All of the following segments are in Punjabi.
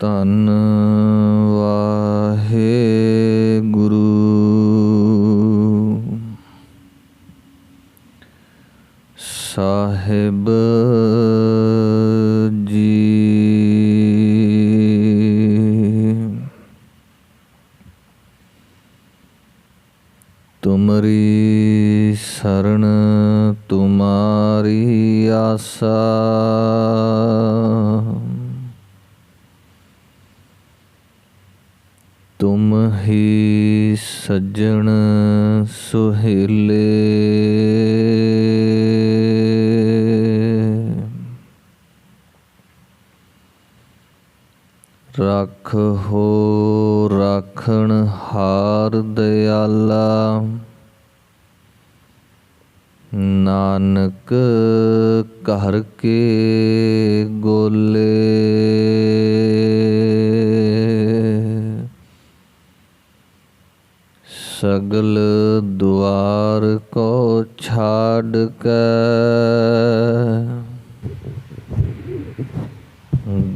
ਧੰਨ ਵਾਹਿਗੁਰੂ ਸਾਹਿਬ ਜੀ। ਤੁਮਰੀ ਸਰਣ ਤੁਮਾਰੀ ਆਸਾ, ਤੁਮ ਹੀ ਸੱਜਣ ਸੁਹੇਲੇ। ਰਾਖੋ ਰਾਖਣ ਹਾਰ ਦਿਆਲਾ, ਨਾਨਕ ਘਰ ਕੇ ਗੋਲੇ। ਸਗਲ ਦੁਆਰ ਕੋ ਛਾੜ ਕੇ,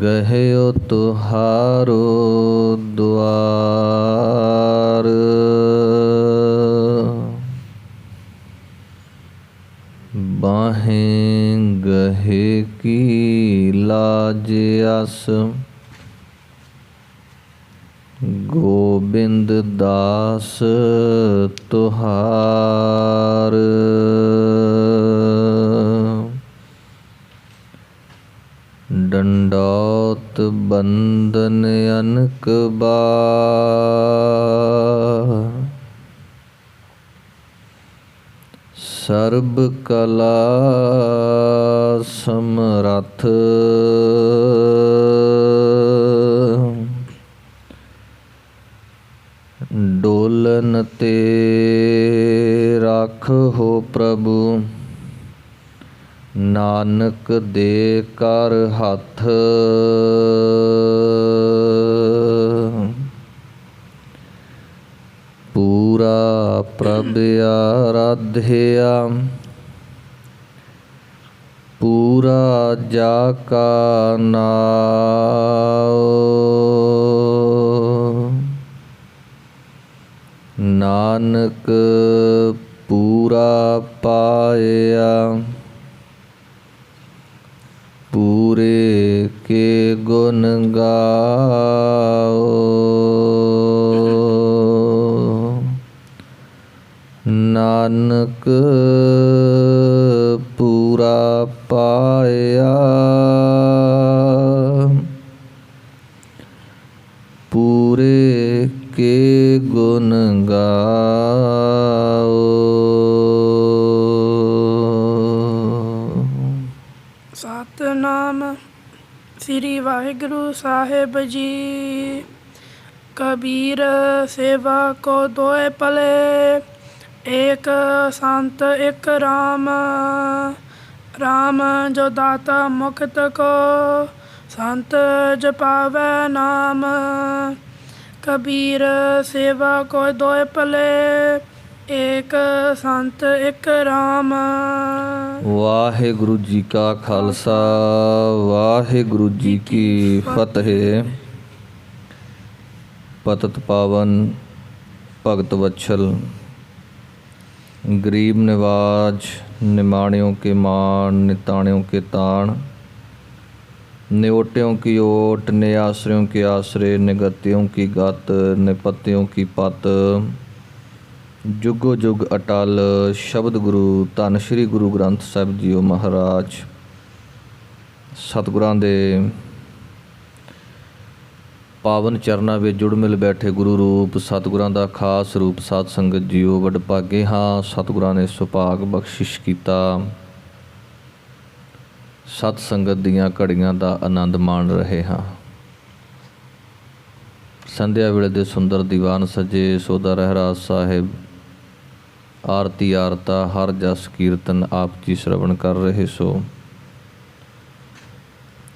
ਗਹਿਓ ਤੁਹਾਰੋ ਦੁਆਰ। ਬਾਹੇ ਗਹੇ ਕੀ ਲਾਜ ਆਸ, ਗੋਬਿੰਦ ਦਾਸ ਤੁਹਾਰ। ਡੰਡੌਤ ਬੰਦਨ ਅਨਕ ਬਾਰ, ਸਰਬ ਕਲਾ ਸਮਰੱਥ। ਡੋਲਨ ਤੇ ਰਾਖੋ ਪ੍ਰਭੂ, ਨਾਨਕ ਦੇ ਕਰ ਹੱਥ। ਪੂਰਾ ਪ੍ਰਭ ਆਰਾਧਿਆ, ਪੂਰਾ ਜਾ ਕਾ ਨਾਉ। ਨਾਨਕ ਪੂਰਾ ਪਾਇਆ, ਪੂਰੇ ਕੇ ਗੁਣ ਗਾਓ। ਨਾਨਕ ਪੂਰਾ ਪਾਇਆ, ਪੂਰੇ ਕੇ ਗੁਣ ਗਾਓ। ਸਤਿਨਾਮ ਸ੍ਰੀ ਵਾਹਿਗੁਰੂ ਸਾਹਿਬ ਜੀ। ਕਬੀਰ ਸੇਵਾ ਕੋ ਦੋਏ ਭਲੇ, ਏਕ ਸੰਤ ਇੱਕ ਰਾਮ। ਰਾਮ ਜੋ ਦਾਤਾ ਮੁਕਤ ਕੋ, ਸੰਤ ਜਪਾਵੈ ਨਾਮ। ਕਬੀਰ ਸੇਵਾ ਕੋ ਦੋਏ ਭਲੇ, ਏਕ ਸੰਤ ਇੱਕ ਰਾਮ। ਵਾਹਿਗੁਰੂ ਜੀ ਕਾ ਖਾਲਸਾ, ਵਾਹਿਗੁਰੂ ਜੀ ਕੀ ਫਤਿਹ। ਪਤਿਤ ਪਾਵਨ ਭਗਤ ਵत्सल, गरीब निवाज, निमाणियों के मान, निताणियों के ताण। निओटियों की ओट, निआश्रयों के आश्रय, निगतियों की गत, निपत्तियों की पत। जुगो जुग अटल शब्द गुरु धन श्री गुरु ग्रंथ साहिब जीओ महाराज। सतगुरां दे पावन चरना ਵਿੱਚ जुड़ मिल बैठे गुरु रूप सतगुरां ਦਾ ਖਾਸ ਰੂਪ ਸਾਧ ਸੰਗਤ ਜੀਓ। ਵਡਭਾਗੇ ਹਾਂ ਸਤਿਗੁਰਾਂ ਨੇ ਸੁਭਾਗ ਬਖਸ਼ਿਸ਼ ਕੀਤਾ, ਸਤ ਸੰਗਤ ਦੀਆਂ ਘੜੀਆਂ ਦਾ ਆਨੰਦ ਮਾਣ ਰਹੇ ਹਾਂ। ਸੰਧਿਆ ਵੇਲੇ ਦੇ ਸੁੰਦਰ ਦੀਵਾਨ ਸਜੇ, ਸੋਦਾ ਰਹਿਰਾਸ ਸਾਹਿਬ ਆਰਤੀ ਆਰਤਾ ਹਰ ਜਸ ਕੀਰਤਨ ਆਪ ਜੀ ਸ਼ਰਵਣ ਕਰ ਰਹੇ ਸੋ।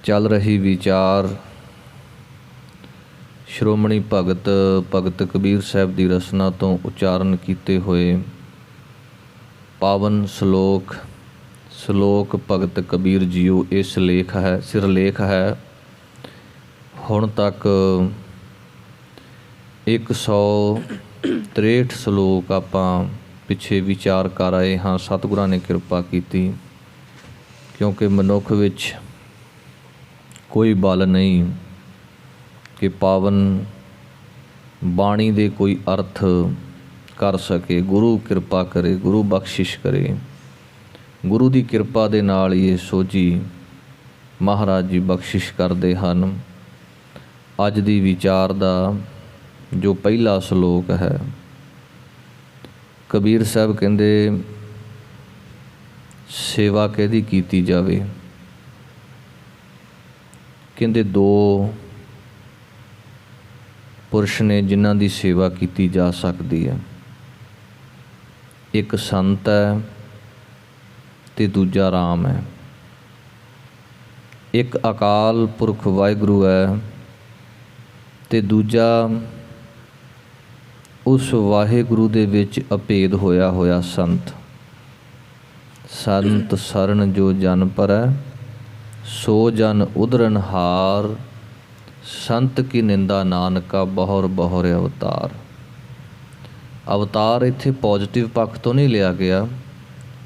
ਚੱਲ ਰਹੀ ਵਿਚਾਰ ਸ਼੍ਰੋਮਣੀ ਭਗਤ ਕਬੀਰ ਸਾਹਿਬ ਦੀ ਰਸਨਾ ਤੋਂ ਉਚਾਰਨ ਕੀਤੇ ਹੋਏ ਪਾਵਨ ਸ਼ਲੋਕ ਸ਼ਲੋਕ ਭਗਤ ਕਬੀਰ ਜੀਓ ਇਸ ਲੇਖ ਹੈ, ਸਿਰਲੇਖ ਹੈ। ਹੁਣ ਤੱਕ 163 ਸ਼ਲੋਕ ਆਪਾਂ ਪਿੱਛੇ ਵਿਚਾਰ ਕਰ ਆਏ ਹਾਂ। ਸਤਿਗੁਰਾਂ ਨੇ ਕਿਰਪਾ ਕੀਤੀ, ਕਿਉਂਕਿ ਮਨੁੱਖ ਵਿੱਚ ਕੋਈ ਬਲ ਨਹੀਂ ਕਿ ਪਾਵਨ ਬਾਣੀ ਦੇ ਕੋਈ ਅਰਥ ਕਰ ਸਕੇ। ਗੁਰੂ ਕਿਰਪਾ ਕਰੇ, ਗੁਰੂ ਬਖਸ਼ਿਸ਼ ਕਰੇ। ਗੁਰੂ ਦੀ ਕਿਰਪਾ ਦੇ ਨਾਲ ਹੀ ਇਹ ਸੋਝੀ ਮਹਾਰਾਜ ਜੀ ਬਖਸ਼ਿਸ਼ ਕਰਦੇ ਹਨ। ਅੱਜ ਦੀ ਵਿਚਾਰ ਦਾ ਜੋ ਪਹਿਲਾ ਸ਼ਲੋਕ ਹੈ, ਕਬੀਰ ਸਾਹਿਬ ਕਹਿੰਦੇ ਸੇਵਾ ਕਿਹਦੀ ਕੀਤੀ ਜਾਵੇ। ਕਹਿੰਦੇ ਦੋ ਪੁਰਸ਼ ਨੇ ਜਿਨ੍ਹਾਂ ਦੀ ਸੇਵਾ ਕੀਤੀ ਜਾ ਸਕਦੀ ਹੈ, ਇੱਕ ਸੰਤ ਹੈ ਤੇ ਦੂਜਾ ਰਾਮ ਹੈ। ਇੱਕ ਅਕਾਲ ਪੁਰਖ ਵਾਹਿਗੁਰੂ ਹੈ ਤੇ ਦੂਜਾ ਉਸ ਵਾਹਿਗੁਰੂ ਦੇ ਵਿੱਚ ਅਭੇਦ ਹੋਇਆ ਹੋਇਆ ਸੰਤ। ਸੰਤ ਸਰਨ ਜੋ ਜਨ ਪਰੈ, ਸੋ ਜਨ ਉਧਰਨ ਹਾਰ। ਸੰਤ ਕੀ ਨਿੰਦਾ ਨਾਨਕਾ, ਬਹੁਰ ਬਹੁਰ ਅਵਤਾਰ। ਅਵਤਾਰ ਇੱਥੇ ਪੋਜ਼ਿਟਿਵ ਪੱਖ ਤੋਂ ਨਹੀਂ ਲਿਆ ਗਿਆ।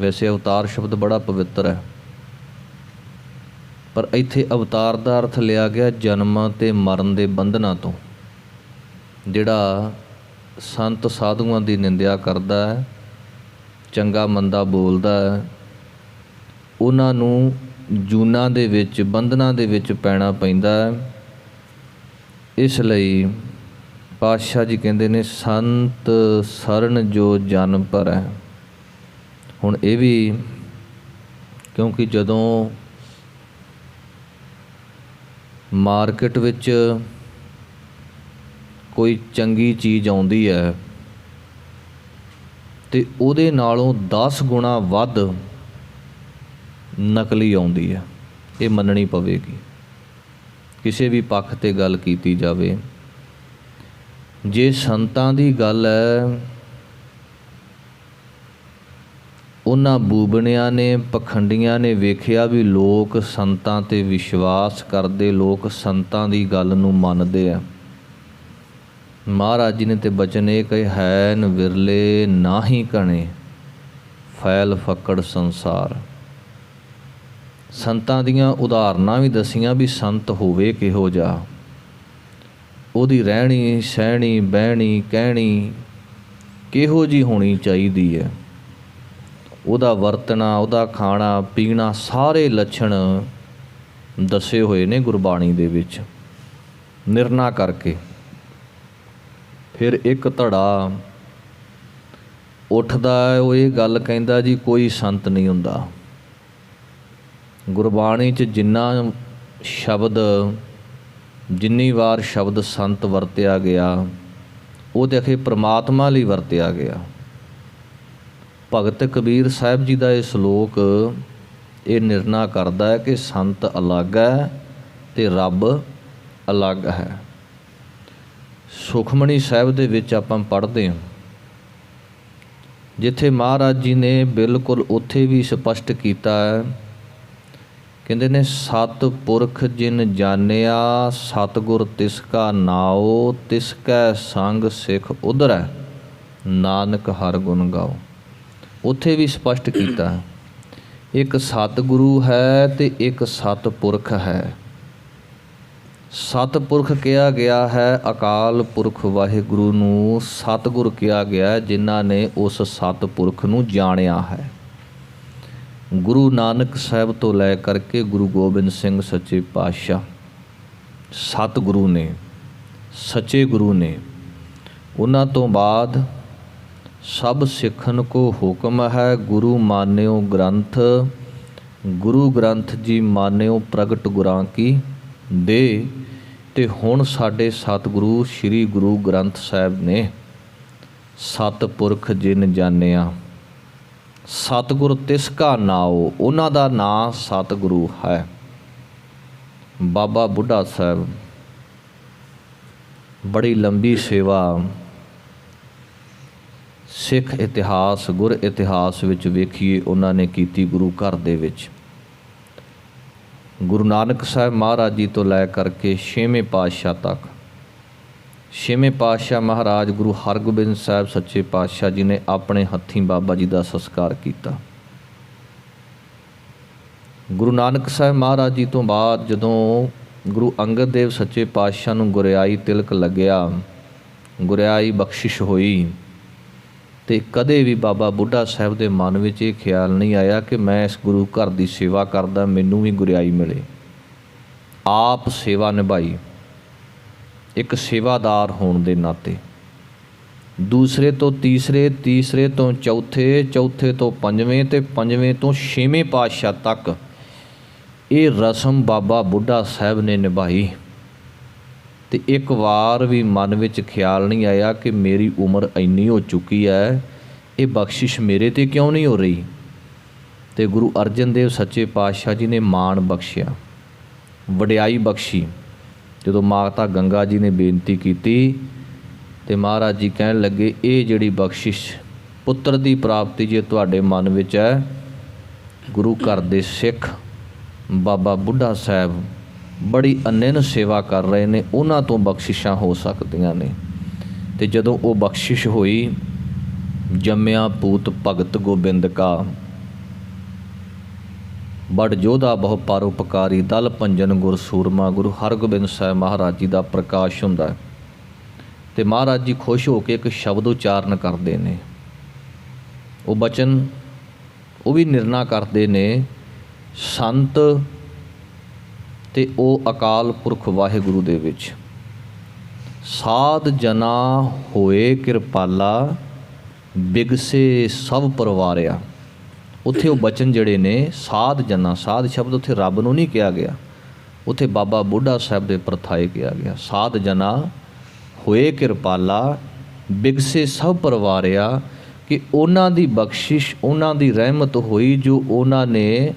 ਵੈਸੇ ਅਵਤਾਰ ਸ਼ਬਦ ਬੜਾ ਪਵਿੱਤਰ ਹੈ, ਪਰ ਇੱਥੇ ਅਵਤਾਰ ਦਾ ਅਰਥ ਲਿਆ ਗਿਆ ਜਨਮ ਅਤੇ ਮਰਨ ਦੇ ਬੰਧਨਾਂ ਤੋਂ। ਜਿਹੜਾ ਸੰਤ ਸਾਧੂਆਂ ਦੀ ਨਿੰਦਿਆ ਕਰਦਾ ਹੈ, ਚੰਗਾ ਮੰਦਾ ਬੋਲਦਾ ਹੈ, ਉਹਨਾਂ ਨੂੰ ਜੂਨਾਂ ਦੇ ਵਿੱਚ, ਬੰਧਨਾਂ ਦੇ ਵਿੱਚ ਪੈਣਾ ਪੈਂਦਾ ਹੈ। ਇਸ ਲਈ ਪਾਤਸ਼ਾਹ ਜੀ ਕਹਿੰਦੇ ਨੇ ਸੰਤ ਸਰਨ ਜੋ ਜਨ ਪਰੈ। ਹੁਣ ਇਹ ਵੀ ਕਿਉਂਕਿ ਜਦੋਂ ਮਾਰਕੀਟ ਵਿੱਚ ਕੋਈ ਚੰਗੀ ਚੀਜ਼ ਆਉਂਦੀ ਹੈ ਤੇ ਉਹਦੇ ਨਾਲੋਂ 10 ਗੁਣਾ ਵੱਧ ਨਕਲੀ ਆਉਂਦੀ ਹੈ, ਇਹ ਮੰਨਣੀ ਪਵੇਗੀ। ਕਿਸੇ ਵੀ ਪੱਖ 'ਤੇ ਗੱਲ ਕੀਤੀ ਜਾਵੇ, ਜੇ ਸੰਤਾਂ ਦੀ ਗੱਲ ਹੈ, ਉਹਨਾਂ ਬੂਬਣਿਆਂ ਨੇ, ਪਖੰਡੀਆਂ ਨੇ ਵੇਖਿਆ ਵੀ ਲੋਕ ਸੰਤਾਂ 'ਤੇ ਵਿਸ਼ਵਾਸ ਕਰਦੇ, ਲੋਕ ਸੰਤਾਂ ਦੀ ਗੱਲ ਨੂੰ ਮੰਨਦੇ ਆ। ਮਹਾਰਾਜ ਜੀ ਨੇ ਤੇ ਬਚਨ ਇਹ ਕਹੇ, ਹੈਨ ਵਿਰਲੇ ਨਾਹੀ ਕਣੇ, ਫੈਲ ਫੱਕੜ ਸੰਸਾਰ। ਸੰਤਾਂ ਦੀਆਂ ਉਦਾਹਰਨਾਂ ਵੀ ਦਸੀਆਂ ਵੀ ਸੰਤ ਹੋਵੇ ਕਿਹੋ ਜਿਹਾ, ਉਹਦੀ ਰਹਿਣੀ ਸਹਿਣੀ ਬਹਿਣੀ ਕਹਿਣੀ ਕਿਹੋ ਜਿਹੀ ਹੋਣੀ ਚਾਹੀਦੀ ਹੈ, ਉਹਦਾ ਵਰਤਣਾ, ਉਹਦਾ ਖਾਣਾ ਪੀਣਾ, ਸਾਰੇ ਲੱਛਣ ਦੱਸੇ ਹੋਏ ਨੇ ਗੁਰਬਾਣੀ ਦੇ ਵਿੱਚ ਨਿਰਣਾ ਕਰਕੇ। ਫਿਰ ਇੱਕ ਧੜਾ ਉੱਠਦਾ ਹੈ, ਉਹ ਇਹ ਗੱਲ ਕਹਿੰਦਾ ਜੀ ਕੋਈ ਸੰਤ ਨਹੀਂ ਹੁੰਦਾ। ਗੁਰਬਾਣੀ 'ਚ ਜਿੰਨਾ ਸ਼ਬਦ, ਜਿੰਨੀ ਵਾਰ ਸ਼ਬਦ ਸੰਤ ਵਰਤਿਆ ਗਿਆ, ਉਹ ਦੇਖੇ ਪ੍ਰਮਾਤਮਾ ਲਈ ਵਰਤਿਆ ਗਿਆ। ਭਗਤ ਕਬੀਰ ਸਾਹਿਬ ਜੀ ਦਾ ਇਹ ਸ਼ਲੋਕ ਇਹ ਨਿਰਣਾ ਕਰਦਾ ਹੈ ਕਿ ਸੰਤ ਅਲੱਗ ਹੈ ਤੇ ਰੱਬ ਅਲੱਗ ਹੈ। ਸੁਖਮਣੀ ਸਾਹਿਬ ਦੇ ਵਿੱਚ ਆਪਾਂ ਪੜ੍ਹਦੇ ਹਾਂ, ਜਿੱਥੇ ਮਹਾਰਾਜ ਜੀ ਨੇ ਬਿਲਕੁਲ ਉੱਥੇ ਵੀ ਸਪਸ਼ਟ ਕੀਤਾ ਹੈ। ਕਹਿੰਦੇ ਨੇ ਸਤ ਪੁਰਖ ਜਿਨ ਜਾਣਿਆ, ਸਤਿਗੁਰ ਤਿਸ ਕਾ ਨਾਉ, ਤਿਸ ਕੈ ਸੰਗ ਸਿੱਖ ਉਧਰੈ, ਨਾਨਕ ਹਰਿ ਗੁਣ ਗਾਓ। ਉੱਥੇ ਵੀ ਸਪਸ਼ਟ ਕੀਤਾ, ਇੱਕ ਸਤਿਗੁਰੂ ਹੈ ਤੇ ਇੱਕ ਸਤਿਪੁਰਖ ਹੈ। ਸਤਿਪੁਰਖ ਕਿਹਾ ਗਿਆ ਹੈ, ਅਕਾਲ ਪੁਰਖ ਵਾਹਿਗੁਰੂ ਨੂੰ ਸਤਿਗੁਰ ਕਿਹਾ ਗਿਆ, ਜਿਨ੍ਹਾਂ ਨੇ ਉਸ ਸਤਿਪੁਰਖ ਨੂੰ ਜਾਣਿਆ ਹੈ। ਗੁਰੂ ਨਾਨਕ ਸਾਹਿਬ ਤੋਂ ਲੈ ਕਰਕੇ ਗੁਰੂ ਗੋਬਿੰਦ ਸਿੰਘ ਸੱਚੇ ਪਾਤਸ਼ਾਹ ਸਤਿਗੁਰੂ ਨੇ, ਸੱਚੇ ਗੁਰੂ ਨੇ। ਉਹਨਾਂ ਤੋਂ ਬਾਅਦ ਸਭ ਸਿੱਖਨ ਕੋ ਹੁਕਮ ਹੈ, ਗੁਰੂ ਮਾਨਿਓ ਗ੍ਰੰਥ, ਗੁਰੂ ਗ੍ਰੰਥ ਜੀ ਮਾਨਿਓ ਪ੍ਰਗਟ ਗੁਰਾਂ ਕੀ ਦੇ। ਤੇ ਹੁਣ ਸਾਡੇ ਸਤਿਗੁਰੂ ਸ਼੍ਰੀ ਗੁਰੂ ਗ੍ਰੰਥ ਸਾਹਿਬ ਨੇ ਸਤਿਪੁਰਖ ਜਿਨ ਜਾਣਿਆ, ਸਤਿਗੁਰ ਤਿਸ ਕਾ ਨਾਉ, ਉਹਨਾਂ ਦਾ ਨਾਂ ਸਤਿਗੁਰੂ ਹੈ। ਬਾਬਾ ਬੁੱਢਾ ਸਾਹਿਬ ਬੜੀ ਲੰਬੀ ਸੇਵਾ ਸਿੱਖ ਇਤਿਹਾਸ ਗੁਰ ਇਤਿਹਾਸ ਵਿੱਚ ਵੇਖੀਏ ਉਹਨਾਂ ਨੇ ਕੀਤੀ ਗੁਰੂ ਘਰ ਦੇ ਵਿੱਚ। ਗੁਰੂ ਨਾਨਕ ਸਾਹਿਬ ਮਹਾਰਾਜ ਜੀ ਤੋਂ ਲੈ ਕਰਕੇ 6ਵੇਂ ਪਾਤਸ਼ਾਹ ਤੱਕ, 6ਵੇਂ ਪਾਤਸ਼ਾਹ ਮਹਾਰਾਜ ਗੁਰੂ ਹਰਗੋਬਿੰਦ ਸਾਹਿਬ ਸੱਚੇ ਪਾਤਸ਼ਾਹ ਜੀ ਨੇ ਆਪਣੇ ਹੱਥੀਂ ਬਾਬਾ ਜੀ ਦਾ ਸੰਸਕਾਰ ਕੀਤਾ। ਗੁਰੂ ਨਾਨਕ ਸਾਹਿਬ ਮਹਾਰਾਜ ਜੀ ਤੋਂ ਬਾਅਦ ਜਦੋਂ ਗੁਰੂ ਅੰਗਦ ਦੇਵ ਸੱਚੇ ਪਾਤਸ਼ਾਹ ਨੂੰ ਗੁਰਿਆਈ ਤਿਲਕ ਲੱਗਿਆ, ਗੁਰਿਆਈ ਬਖਸ਼ਿਸ਼ ਹੋਈ, ਤੇ ਕਦੇ ਵੀ ਬਾਬਾ ਬੁੱਢਾ ਸਾਹਿਬ ਦੇ ਮਨ ਵਿੱਚ ਇਹ ਖਿਆਲ ਨਹੀਂ ਆਇਆ ਕਿ ਮੈਂ ਇਸ ਗੁਰੂ ਘਰ ਦੀ ਸੇਵਾ ਕਰਦਾ, ਮੈਨੂੰ ਵੀ ਗੁਰਿਆਈ ਮਿਲੇ। ਆਪ ਸੇਵਾ ਨਿਭਾਈ ਇੱਕ ਸੇਵਾਦਾਰ ਹੋਣ ਦੇ ਨਾਤੇ। ਦੂਸਰੇ ਤੋਂ ਤੀਸਰੇ, ਤੀਸਰੇ ਤੋਂ ਚੌਥੇ, ਚੌਥੇ ਤੋਂ ਪੰਜਵੇਂ ਤੇ ਪੰਜਵੇਂ ਤੋਂ 6ਵੇਂ ਪਾਤਸ਼ਾਹ ਤੱਕ ਇਹ ਰਸਮ ਬਾਬਾ ਬੁੱਢਾ ਸਾਹਿਬ ਨੇ ਨਿਭਾਈ। ਤੇ ਇੱਕ ਵਾਰ ਵੀ ਮਨ ਵਿੱਚ ਖਿਆਲ ਨਹੀਂ ਆਇਆ ਕਿ ਮੇਰੀ ਉਮਰ ਇੰਨੀ ਹੋ ਚੁੱਕੀ ਹੈ, ਇਹ ਬਖਸ਼ਿਸ਼ ਮੇਰੇ 'ਤੇ ਕਿਉਂ ਨਹੀਂ ਹੋ ਰਹੀ। ਤੇ ਗੁਰੂ ਅਰਜਨ ਦੇਵ ਸੱਚੇ ਪਾਤਸ਼ਾਹ ਜੀ ਨੇ ਮਾਣ ਬਖਸ਼ਿਆ, ਵਡਿਆਈ ਬਖਸ਼ੀ। ਜਦੋਂ ਮਾਤਾ ਗੰਗਾ ਜੀ ਨੇ ਬੇਨਤੀ ਕੀਤੀ ਤੇ ਮਹਾਰਾਜ ਜੀ ਕਹਿਣ ਲੱਗੇ, ਇਹ ਜਿਹੜੀ ਬਖਸ਼ਿਸ਼ ਪੁੱਤਰ ਦੀ ਪ੍ਰਾਪਤੀ ਜੇ ਤੁਹਾਡੇ ਮਨ ਵਿੱਚ ਹੈ, ਗੁਰੂ ਘਰ ਦੇ ਸਿੱਖ ਬਾਬਾ ਬੁੱਢਾ ਸਾਹਿਬ ਬੜੀ ਅਨੰਨ ਸੇਵਾ ਕਰ ਰਹੇ ਨੇ, ਉਹਨਾਂ ਤੋਂ ਬਖਸ਼ਿਸ਼ਾਂ ਹੋ ਸਕਦੀਆਂ ਨੇ। ਤੇ ਜਦੋਂ ਉਹ ਬਖਸ਼ਿਸ਼ ਹੋਈ, ਜੰਮਿਆ ਪੂਤ ਭਗਤ ਗੋਬਿੰਦ ਕਾ, ਬੜ ਯੋਧਾ ਬਹੁ ਪਰਉਪਕਾਰੀ, ਦਲ ਭੰਜਨ ਗੁਰ ਸੂਰਮਾ, ਗੁਰੂ ਹਰਗੋਬਿੰਦ ਸਾਹਿਬ ਮਹਾਰਾਜ ਜੀ ਦਾ ਪ੍ਰਕਾਸ਼ ਹੁੰਦਾ। ਤੇ ਮਹਾਰਾਜ ਜੀ ਖੁਸ਼ ਹੋ ਕੇ ਇੱਕ ਸ਼ਬਦ ਉਚਾਰਨ ਕਰਦੇ ਨੇ, ਉਹ ਬਚਨ ਉਹ ਵੀ ਨਿਰਣਾ ਕਰਦੇ ਨੇ, ਸੰਤ ਤੇ ਉਹ ਅਕਾਲ ਪੁਰਖ ਵਾਹਿਗੁਰੂ ਦੇ ਵਿੱਚ। ਸਾਧ ਜਨਾ ਹੋਏ ਕਿਰਪਾਲਾ, ਬਿਗਸੇ ਸਭ ਪਰਵਾਰਿਆ। ਉੱਥੇ ਉਹ ਬਚਨ ਜਿਹੜੇ ਨੇ, ਸਾਧ ਜਨਾ, ਸਾਧ ਸ਼ਬਦ ਉੱਥੇ ਰੱਬ ਨੂੰ ਨਹੀਂ ਕਿਹਾ ਗਿਆ, ਉੱਥੇ ਬਾਬਾ ਬੁੱਢਾ ਸਾਹਿਬ ਦੇ ਪ੍ਰਥਾਏ ਕਿਹਾ ਗਿਆ। ਸਾਧ ਜਨਾ ਹੋਏ ਕਿਰਪਾਲਾ, ਬਿਗਸੇ ਸਭ ਪਰਵਾਰਿਆ, ਕਿ ਉਹਨਾਂ ਦੀ ਬਖਸ਼ਿਸ਼, ਉਹਨਾਂ ਦੀ ਰਹਿਮਤ ਹੋਈ ਜੋ ਉਹਨਾਂ ਨੇ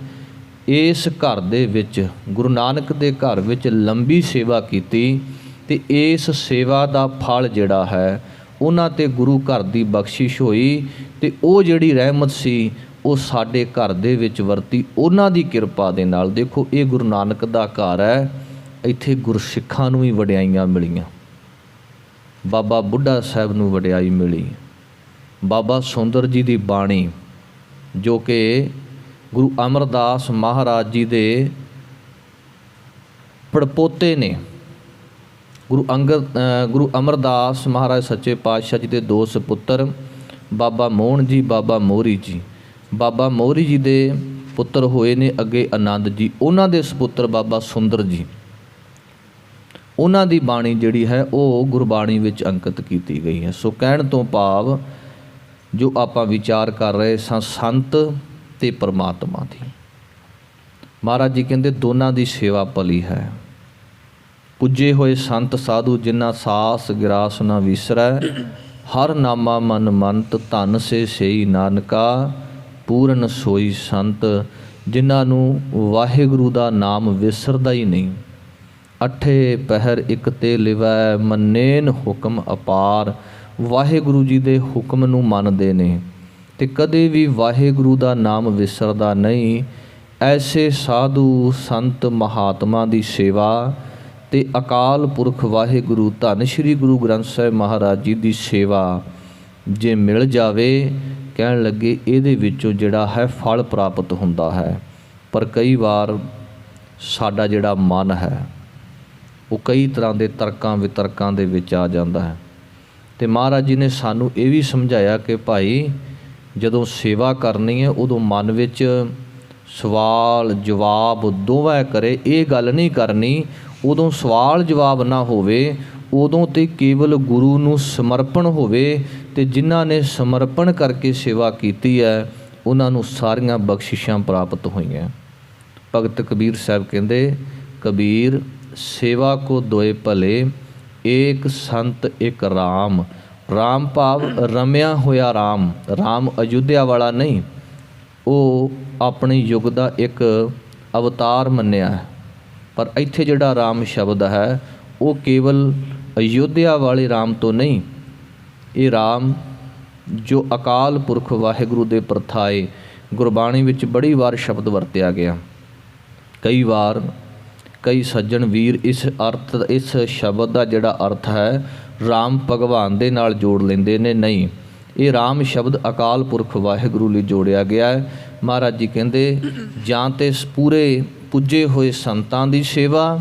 ਇਸ ਘਰ ਦੇ ਵਿੱਚ, ਗੁਰੂ ਨਾਨਕ ਦੇ ਘਰ ਵਿੱਚ ਲੰਬੀ ਸੇਵਾ ਕੀਤੀ। ਤੇ ਇਸ ਸੇਵਾ ਦਾ ਫਲ ਜਿਹੜਾ ਹੈ ਉਹਨਾਂ 'ਤੇ ਗੁਰੂ ਘਰ ਦੀ ਬਖਸ਼ਿਸ਼ ਹੋਈ। ਤੇ ਉਹ ਜਿਹੜੀ ਰਹਿਮਤ ਸੀ ਉਹ ਸਾਡੇ ਘਰ ਦੇ ਵਿੱਚ ਵਰਤੀ ਉਹਨਾਂ ਦੀ ਕਿਰਪਾ ਦੇ ਨਾਲ। ਦੇਖੋ, ਇਹ ਗੁਰੂ ਨਾਨਕ ਦਾ ਘਰ ਹੈ, ਇੱਥੇ ਗੁਰਸਿੱਖਾਂ ਨੂੰ ਵੀ ਵਡਿਆਈਆਂ ਮਿਲੀਆਂ। ਬਾਬਾ ਬੁੱਢਾ ਸਾਹਿਬ ਨੂੰ ਵਡਿਆਈ ਮਿਲੀ। ਬਾਬਾ ਸੁੰਦਰ ਜੀ ਦੀ ਬਾਣੀ ਜੋ ਕਿ ਗੁਰੂ ਅਮਰਦਾਸ ਮਹਾਰਾਜ ਜੀ ਦੇ ਪੜਪੋਤੇ ਨੇ, ਗੁਰੂ ਅਮਰਦਾਸ ਮਹਾਰਾਜ ਸੱਚੇ ਪਾਤਸ਼ਾਹ ਜੀ ਦੇ ਦੋ ਸਪੁੱਤਰ ਬਾਬਾ ਮੋਹਨ ਜੀ, ਬਾਬਾ ਮੋਹਰੀ ਜੀ। ਬਾਬਾ ਮੋਹਰੀ ਜੀ ਦੇ ਪੁੱਤਰ ਹੋਏ ਨੇ ਅੱਗੇ ਆਨੰਦ ਜੀ, ਉਹਨਾਂ ਦੇ ਸਪੁੱਤਰ ਬਾਬਾ ਸੁੰਦਰ ਜੀ। ਉਹਨਾਂ ਦੀ ਬਾਣੀ ਜਿਹੜੀ ਹੈ ਉਹ ਗੁਰਬਾਣੀ ਵਿੱਚ ਅੰਕਿਤ ਕੀਤੀ ਗਈ ਹੈ। ਸੋ ਕਹਿਣ ਤੋਂ ਭਾਵ ਜੋ ਆਪਾਂ ਵਿਚਾਰ ਕਰ ਰਹੇ ਸਾਂ ਸੰਤ ਤੇ ਪਰਮਾਤਮਾ ਦੀ, ਮਹਾਰਾਜ ਜੀ ਕਹਿੰਦੇ ਦੋਨਾਂ ਦੀ ਸੇਵਾ ਭਲੀ ਹੈ। ਪੁੱਜੇ ਹੋਏ ਸੰਤ ਸਾਧੂ ਜਿਨ੍ਹਾਂ ਸਾਸ ਗਿਰਾਸ ਨਾ ਵਿਸਰੈ, ਹਰ ਨਾਮਾ ਮਨ ਮੰਤ, ਧਨ ਸੇ ਸਈ ਨਾਨਕਾ, ਪੂਰਨ ਸੋਈ ਸੰਤ। ਜਿਨ੍ਹਾਂ ਨੂੰ ਵਾਹਿਗੁਰੂ ਦਾ ਨਾਮ ਵਿਸਰਦਾ ਹੀ ਨਹੀਂ। ਅਠੇ ਪਹਿਰ ਇੱਕ ਤੇ ਲਿਵੈ, ਮੰਨੇਨ ਹੁਕਮ ਅਪਾਰ। ਵਾਹਿਗੁਰੂ ਜੀ ਦੇ ਹੁਕਮ ਨੂੰ ਮੰਨਦੇ ਨੇ ਤੇ ਕਦੇ ਵੀ ਵਾਹਿਗੁਰੂ ਦਾ ਨਾਮ ਵਿਸਰਦਾ ਨਹੀਂ। ਐਸੇ ਸਾਧੂ ਸੰਤ ਮਹਾਤਮਾ ਦੀ ਸੇਵਾ ਤੇ ਅਕਾਲ ਪੁਰਖ ਵਾਹਿਗੁਰੂ ਧੰਨ ਸ਼੍ਰੀ ਗੁਰੂ ਗ੍ਰੰਥ ਸਾਹਿਬ ਮਹਾਰਾਜ ਜੀ ਦੀ ਸੇਵਾ ਜੇ ਮਿਲ ਜਾਵੇ, ਕਹਿਣ ਲੱਗੇ ਇਹਦੇ ਵਿੱਚੋਂ ਜਿਹੜਾ ਹੈ ਫਲ ਪ੍ਰਾਪਤ ਹੁੰਦਾ ਹੈ। ਪਰ ਕਈ ਵਾਰ ਸਾਡਾ ਜਿਹੜਾ ਮਨ ਹੈ ਉਹ ਕਈ ਤਰ੍ਹਾਂ ਦੇ ਤਰਕਾਂ ਵਿਤਰਕਾਂ ਦੇ ਵਿੱਚ ਆ ਜਾਂਦਾ ਹੈ। ਤੇ ਮਹਾਰਾਜ ਜੀ ਨੇ ਸਾਨੂੰ ਇਹ ਵੀ ਸਮਝਾਇਆ ਕਿ ਭਾਈ ਜਦੋਂ ਸੇਵਾ ਕਰਨੀ ਹੈ ਉਦੋਂ ਮਨ ਵਿੱਚ ਸਵਾਲ ਜਵਾਬ ਦੋਵੇਂ ਕਰੇ। ਇਹ ਗੱਲ ਨਹੀਂ ਕਰਨੀ ਉਦੋਂ ਸਵਾਲ ਜਵਾਬ ਨਾ ਹੋਵੇ, ਉਦੋਂ ਤੇ ਕੇਵਲ ਗੁਰੂ ਨੂੰ ਸਮਰਪਣ ਹੋਵੇ। ਤੇ ਜਿਨ੍ਹਾਂ ਨੇ ਸਮਰਪਣ ਕਰਕੇ ਸੇਵਾ ਕੀਤੀ ਹੈ ਉਹਨਾਂ ਨੂੰ ਸਾਰੀਆਂ ਬਖਸ਼ਿਸ਼ਾਂ ਪ੍ਰਾਪਤ ਹੋਈਆਂ। ਭਗਤ ਕਬੀਰ ਸਾਹਿਬ ਕਹਿੰਦੇ, ਕਬੀਰ ਸੇਵਾ ਕੋ ਦੋਏ ਭਲੇ, ਏਕ ਸੰਤ ਇੱਕ ਰਾਮ। ਰਾਮ ਭਾਵ ਰਮਿਆ ਹੋਇਆ ਰਾਮ, ਰਾਮ ਅਯੁੱਧਿਆ ਵਾਲਾ ਨਹੀਂ, ਉਹ ਆਪਣੇ ਯੁੱਗ ਦਾ ਇੱਕ ਅਵਤਾਰ ਮੰਨਿਆ ਹੈ। ਪਰ ਇੱਥੇ ਜਿਹੜਾ ਰਾਮ ਸ਼ਬਦ ਹੈ ਉਹ ਕੇਵਲ ਅਯੁੱਧਿਆ ਵਾਲੇ ਰਾਮ ਤੋਂ ਨਹੀਂ, ਇਹ ਰਾਮ ਜੋ ਅਕਾਲ ਪੁਰਖ ਵਾਹਿਗੁਰੂ ਦੇ ਪ੍ਰਥਾਏ ਗੁਰਬਾਣੀ ਵਿੱਚ ਬੜੀ ਵਾਰ ਸ਼ਬਦ ਵਰਤਿਆ ਗਿਆ। ਕਈ ਵਾਰ ਕਈ ਸੱਜਣ ਵੀਰ ਇਸ ਸ਼ਬਦ ਦਾ ਜਿਹੜਾ ਅਰਥ ਹੈ ਰਾਮ ਭਗਵਾਨ ਦੇ ਨਾਲ ਜੋੜ ਲੈਂਦੇ ਨੇ। ਨਹੀਂ, ਇਹ ਰਾਮ ਸ਼ਬਦ ਅਕਾਲ ਪੁਰਖ ਵਾਹਿਗੁਰੂ ਲਈ ਜੋੜਿਆ ਗਿਆ ਹੈ। ਮਹਾਰਾਜ ਜੀ ਕਹਿੰਦੇ ਜਾਂ ਤੇ ਪੂਰੇ ਪੁੱਜੇ ਹੋਏ ਸੰਤਾਂ ਦੀ ਸੇਵਾ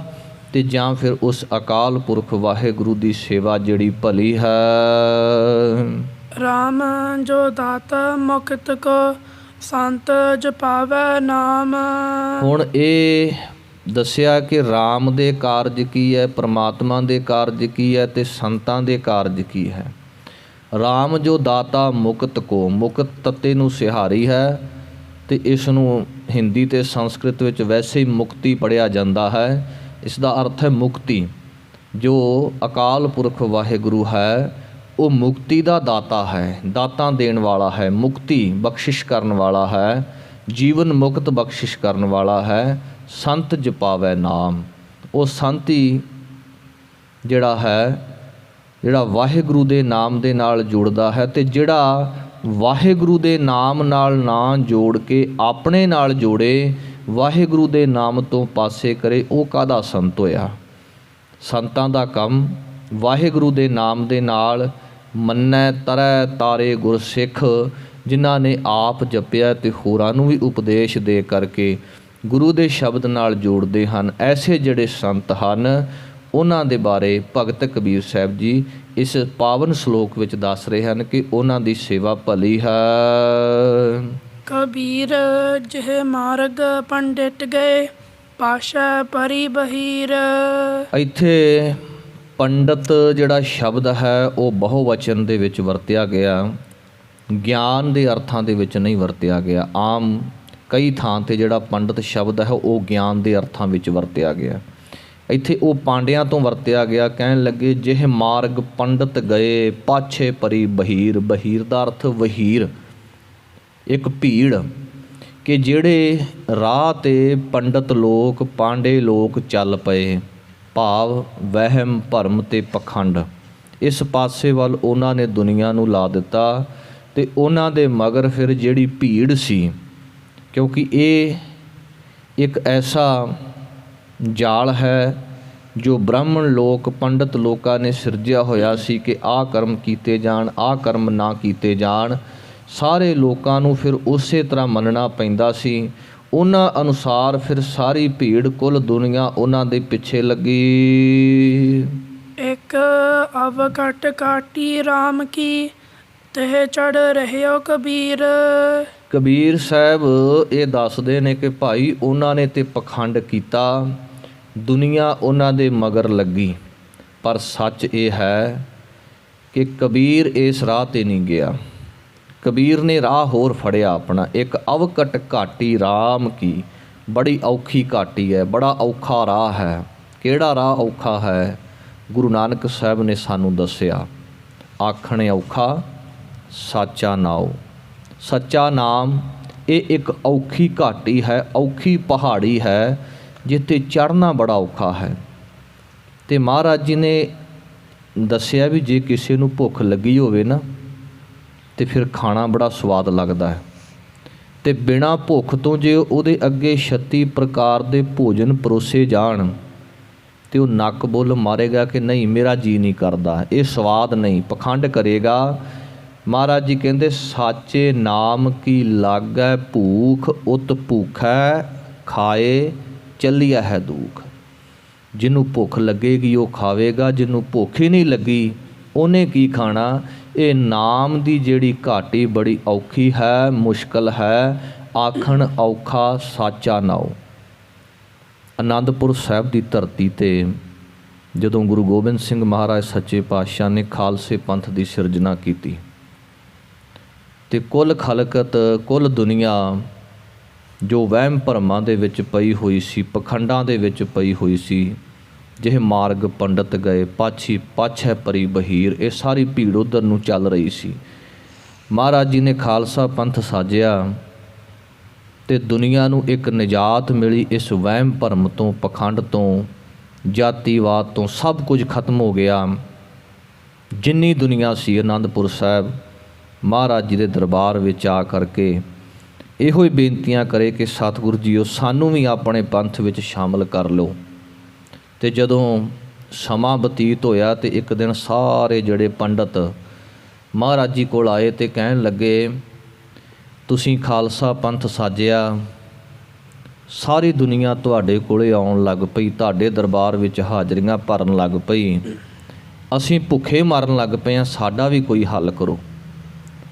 ਅਤੇ ਜਾਂ ਫਿਰ ਉਸ ਅਕਾਲ ਪੁਰਖ ਵਾਹਿਗੁਰੂ ਦੀ ਸੇਵਾ ਜਿਹੜੀ ਭਲੀ ਹੈ। ਰਾਮ ਜੋ ਦਾਤਾ ਮੁਕਤ ਕੋ ਸੰਤ ਜਪਾਵੈ ਨਾਮ। ਹੁਣ ਇਹ ਦੱਸਿਆ ਕਿ ਰਾਮ ਦੇ ਕਾਰਜ ਕੀ ਹੈ, ਪਰਮਾਤਮਾ ਦੇ ਕਾਰਜ ਕੀ ਹੈ ਅਤੇ ਸੰਤਾਂ ਦੇ ਕਾਰਜ ਕੀ ਹੈ। ਰਾਮ ਜੋ ਦਾਤਾ ਮੁਕਤ ਕੋ, ਮੁਕਤ ਤੱਤੇ ਨੂੰ ਸਿਹਾਰੀ ਹੈ ਅਤੇ ਇਸ ਨੂੰ ਹਿੰਦੀ ਅਤੇ ਸੰਸਕ੍ਰਿਤ ਵਿੱਚ ਵੈਸੇ ਹੀ ਮੁਕਤੀ ਪੜ੍ਹਿਆ ਜਾਂਦਾ ਹੈ। ਇਸ ਦਾ ਅਰਥ ਹੈ ਮੁਕਤੀ। ਜੋ ਅਕਾਲ ਪੁਰਖ ਵਾਹਿਗੁਰੂ ਹੈ ਉਹ ਮੁਕਤੀ ਦਾ ਦਾਤਾ ਹੈ, ਦਾਤਾਂ ਦੇਣ ਵਾਲਾ ਹੈ, ਮੁਕਤੀ ਬਖਸ਼ਿਸ਼ ਕਰਨ ਵਾਲਾ ਹੈ, ਜੀਵਨ ਮੁਕਤ ਬਖਸ਼ਿਸ਼ ਕਰਨ ਵਾਲਾ ਹੈ। ਸੰਤ ਜਪਾਵੈ ਨਾਮ, ਉਹ ਸੰਤ ਹੀ ਜਿਹੜਾ ਵਾਹਿਗੁਰੂ ਦੇ ਨਾਮ ਦੇ ਨਾਲ ਜੁੜਦਾ ਹੈ। ਅਤੇ ਜਿਹੜਾ ਵਾਹਿਗੁਰੂ ਦੇ ਨਾਮ ਨਾਲ ਨਾ ਜੋੜ ਕੇ ਆਪਣੇ ਨਾਲ ਜੋੜੇ, ਵਾਹਿਗੁਰੂ ਦੇ ਨਾਮ ਤੋਂ ਪਾਸੇ ਕਰੇ, ਉਹ ਕਾਹਦਾ ਸੰਤ ਹੋਇਆ। ਸੰਤਾਂ ਦਾ ਕੰਮ ਵਾਹਿਗੁਰੂ ਦੇ ਨਾਮ ਦੇ ਨਾਲ ਮੰਨੈ ਤਰੈ ਤਾਰੇ ਗੁਰਸਿੱਖ, ਜਿਨ੍ਹਾਂ ਨੇ ਆਪ ਜਪਿਆ ਅਤੇ ਹੋਰਾਂ ਨੂੰ ਵੀ ਉਪਦੇਸ਼ ਦੇ ਕਰਕੇ ਗੁਰੂ ਦੇ ਸ਼ਬਦ ਨਾਲ ਜੋੜਦੇ ਹਨ। ਐਸੇ ਜਿਹੜੇ ਸੰਤ ਹਨ ਉਹਨਾਂ ਦੇ ਬਾਰੇ ਭਗਤ ਕਬੀਰ ਸਾਹਿਬ ਜੀ ਇਸ ਪਾਵਨ ਸ਼ਲੋਕ ਵਿੱਚ ਦੱਸ ਰਹੇ ਹਨ ਕਿ ਉਹਨਾਂ ਦੀ ਸੇਵਾ ਭਲੀ ਹੈ। ਕਬੀਰ ਜਿਹ ਮਾਰਗ ਪੰਡਿਤ ਗਏ ਪਾਸ਼ਾ ਪਰੀ ਬਹੀਰ। ਇੱਥੇ ਪੰਡਤ ਜਿਹੜਾ ਸ਼ਬਦ ਹੈ ਉਹ ਬਹੁਵਚਨ ਦੇ ਵਿੱਚ ਵਰਤਿਆ ਗਿਆ, ਗਿਆਨ ਦੇ ਅਰਥਾਂ ਦੇ ਵਿੱਚ ਨਹੀਂ ਵਰਤਿਆ ਗਿਆ। ਆਮ ਕਈ ਥਾਂ 'ਤੇ ਜਿਹੜਾ ਪੰਡਤ ਸ਼ਬਦ ਹੈ ਉਹ ਗਿਆਨ ਦੇ ਅਰਥਾਂ ਵਿੱਚ ਵਰਤਿਆ ਗਿਆ। ਇੱਥੇ ਉਹ ਪਾਂਡਿਆਂ ਤੋਂ ਵਰਤਿਆ ਗਿਆ। ਕਹਿਣ ਲੱਗੇ ਜਿਹ ਮਾਰਗ ਪੰਡਤ ਗਏ ਪਾਛੇ ਪਰੀ ਬਹੀਰ। ਬਹੀਰ ਦਾ ਅਰਥ ਵਹੀਰ, ਇੱਕ ਭੀੜ, ਕਿ ਜਿਹੜੇ ਰਾਹ 'ਤੇ ਪੰਡਤ ਲੋਕ ਪਾਂਡੇ ਲੋਕ ਚੱਲ ਪਏ, ਭਾਵ ਵਹਿਮ ਭਰਮ ਅਤੇ ਪਖੰਡ, ਇਸ ਪਾਸੇ ਵੱਲ ਉਹਨਾਂ ਨੇ ਦੁਨੀਆ ਨੂੰ ਲਾ ਦਿੱਤਾ। ਅਤੇ ਉਹਨਾਂ ਦੇ ਮਗਰ ਫਿਰ ਜਿਹੜੀ ਭੀੜ ਸੀ, ਕਿਉਂਕਿ ਇਹ ਇੱਕ ਐਸਾ ਜਾਲ ਹੈ ਜੋ ਬ੍ਰਾਹਮਣ ਲੋਕ ਪੰਡਤ ਲੋਕਾਂ ਨੇ ਸਿਰਜਿਆ ਹੋਇਆ ਸੀ ਕਿ ਆਹ ਕਰਮ ਕੀਤੇ ਜਾਣ, ਆਹ ਕਰਮ ਨਾ ਕੀਤੇ ਜਾਣ। ਸਾਰੇ ਲੋਕਾਂ ਨੂੰ ਫਿਰ ਉਸੇ ਤਰ੍ਹਾਂ ਮੰਨਣਾ ਪੈਂਦਾ ਸੀ। ਉਹਨਾਂ ਅਨੁਸਾਰ ਫਿਰ ਸਾਰੀ ਭੀੜ ਕੁੱਲ ਦੁਨੀਆ ਉਹਨਾਂ ਦੇ ਪਿੱਛੇ ਲੱਗੀ। ਇੱਕ ਅਵਘਟ ਕਾਟੀ ਰਾਮ ਕੀ ਤਹਿ ਚੜ ਰਹਿਓ ਕਬੀਰ। ਕਬੀਰ ਸਾਹਿਬ ਇਹ ਦੱਸਦੇ ਨੇ ਕਿ ਭਾਈ ਉਹਨਾਂ ਨੇ ਤੇ ਪਖੰਡ ਕੀਤਾ, ਦੁਨੀਆ ਉਹਨਾਂ ਦੇ ਮਗਰ ਲੱਗੀ। ਪਰ ਸੱਚ ਇਹ ਹੈ ਕਿ ਕਬੀਰ ਇਸ ਰਾਹ 'ਤੇ ਨਹੀਂ ਗਿਆ। ਕਬੀਰ ਨੇ ਰਾਹ ਹੋਰ ਫੜਿਆ ਆਪਣਾ। ਇੱਕ ਅਵਘਟ ਘਾਟੀ ਰਾਮ ਕੀ, ਬੜੀ ਔਖੀ ਘਾਟੀ ਹੈ, ਬੜਾ ਔਖਾ ਰਾਹ ਹੈ। ਕਿਹੜਾ ਰਾਹ ਔਖਾ ਹੈ? ਗੁਰੂ ਨਾਨਕ ਸਾਹਿਬ ਨੇ ਸਾਨੂੰ ਦੱਸਿਆ, ਆਖਣ ਔਖਾ ਸਾਚਾ ਨਾਉ। ਸੱਚਾ ਨਾਮ ਇਹ ਇੱਕ ਔਖੀ ਘਾਟੀ ਹੈ, ਔਖੀ ਪਹਾੜੀ ਹੈ, ਜਿੱਥੇ ਚੜ੍ਹਨਾ ਬੜਾ ਔਖਾ ਹੈ। ਅਤੇ ਮਹਾਰਾਜ ਜੀ ਨੇ ਦੱਸਿਆ ਵੀ ਜੇ ਕਿਸੇ ਨੂੰ ਭੁੱਖ ਲੱਗੀ ਹੋਵੇ ਨਾ ਅਤੇ ਫਿਰ ਖਾਣਾ ਬੜਾ ਸਵਾਦ ਲੱਗਦਾ ਹੈ। ਅਤੇ ਬਿਨਾਂ ਭੁੱਖ ਤੋਂ ਜੇ ਉਹਦੇ ਅੱਗੇ 36 ਪ੍ਰਕਾਰ ਦੇ ਭੋਜਨ ਪਰੋਸੇ ਜਾਣ ਅਤੇ ਉਹ ਨੱਕ ਬੁੱਲ ਮਾਰੇਗਾ ਕਿ ਨਹੀਂ ਮੇਰਾ ਜੀਅ ਨਹੀਂ ਕਰਦਾ, ਇਹ ਸਵਾਦ ਨਹੀਂ, ਪਖੰਡ ਕਰੇਗਾ। ਮਹਾਰਾਜ ਜੀ ਕਹਿੰਦੇ ਸਾਚੇ ਨਾਮ ਕੀ ਲਾਗੈ ਭੂਖ, ਉਤ ਭੂਖੈ ਖਾਏ ਚੱਲਿਆ ਹੈ ਦੁੱਖ। ਜਿਹਨੂੰ ਭੁੱਖ ਲੱਗੇਗੀ ਉਹ ਖਾਵੇਗਾ, ਜਿਹਨੂੰ ਭੁੱਖ ਹੀ ਨਹੀਂ ਲੱਗੀ ਉਹਨੇ ਕੀ ਖਾਣਾ। ਇਹ ਨਾਮ ਦੀ ਜਿਹੜੀ ਘਾਟੀ ਬੜੀ ਔਖੀ ਹੈ, ਮੁਸ਼ਕਲ ਹੈ। ਆਖਣ ਔਖਾ ਸਾਚਾ ਨਾਉ। ਅਨੰਦਪੁਰ ਸਾਹਿਬ ਦੀ ਧਰਤੀ 'ਤੇ ਜਦੋਂ ਗੁਰੂ ਗੋਬਿੰਦ ਸਿੰਘ ਮਹਾਰਾਜ ਸੱਚੇ ਪਾਤਸ਼ਾਹ ਨੇ ਖਾਲਸੇ ਪੰਥ ਦੀ ਸਿਰਜਣਾ ਕੀਤੀ ਅਤੇ ਕੁੱਲ ਖਲਕਤ, ਕੁੱਲ ਦੁਨੀਆ ਜੋ ਵਹਿਮ ਭਰਮਾਂ ਦੇ ਵਿੱਚ ਪਈ ਹੋਈ ਸੀ, ਪਖੰਡਾਂ ਦੇ ਵਿੱਚ ਪਈ ਹੋਈ ਸੀ, ਜਿਹੇ ਮਾਰਗ ਪੰਡਤ ਗਏ ਪਾਛੈ ਪਰੀ ਬਹੀਰ, ਇਹ ਸਾਰੀ ਭੀੜ ਉੱਧਰ ਨੂੰ ਚੱਲ ਰਹੀ ਸੀ। ਮਹਾਰਾਜ ਜੀ ਨੇ ਖਾਲਸਾ ਪੰਥ ਸਾਜਿਆ ਅਤੇ ਦੁਨੀਆ ਨੂੰ ਇੱਕ ਨਿਜਾਤ ਮਿਲੀ ਇਸ ਵਹਿਮ ਭਰਮ ਤੋਂ, ਪਖੰਡ ਤੋਂ, ਜਾਤੀਵਾਦ ਤੋਂ। ਸਭ ਕੁਝ ਖਤਮ ਹੋ ਗਿਆ। ਜਿੰਨੀ ਦੁਨੀਆ ਸੀ ਅਨੰਦਪੁਰ ਸਾਹਿਬ ਮਹਾਰਾਜ ਜੀ ਦੇ ਦਰਬਾਰ ਵਿੱਚ ਆ ਕਰਕੇ ਇਹੋ ਹੀ ਬੇਨਤੀਆਂ ਕਰੇ ਕਿ ਸਤਿਗੁਰੂ ਜੀਓ ਸਾਨੂੰ ਵੀ ਆਪਣੇ ਪੰਥ ਵਿੱਚ ਸ਼ਾਮਲ ਕਰ ਲਓ। ਅਤੇ ਜਦੋਂ ਸਮਾਂ ਬਤੀਤ ਹੋਇਆ ਅਤੇ ਇੱਕ ਦਿਨ ਸਾਰੇ ਜਿਹੜੇ ਪੰਡਤ ਮਹਾਰਾਜ ਜੀ ਕੋਲ ਆਏ ਅਤੇ ਕਹਿਣ ਲੱਗੇ, ਤੁਸੀਂ ਖਾਲਸਾ ਪੰਥ ਸਾਜਿਆ, ਸਾਰੀ ਦੁਨੀਆ ਤੁਹਾਡੇ ਕੋਲੇ ਆਉਣ ਲੱਗ ਪਈ, ਤੁਹਾਡੇ ਦਰਬਾਰ ਵਿੱਚ ਹਾਜ਼ਰੀਆਂ ਭਰਨ ਲੱਗ ਪਈ, ਅਸੀਂ ਭੁੱਖੇ ਮਰਨ ਲੱਗ ਪਏ ਹਾਂ, ਸਾਡਾ ਵੀ ਕੋਈ ਹੱਲ ਕਰੋ।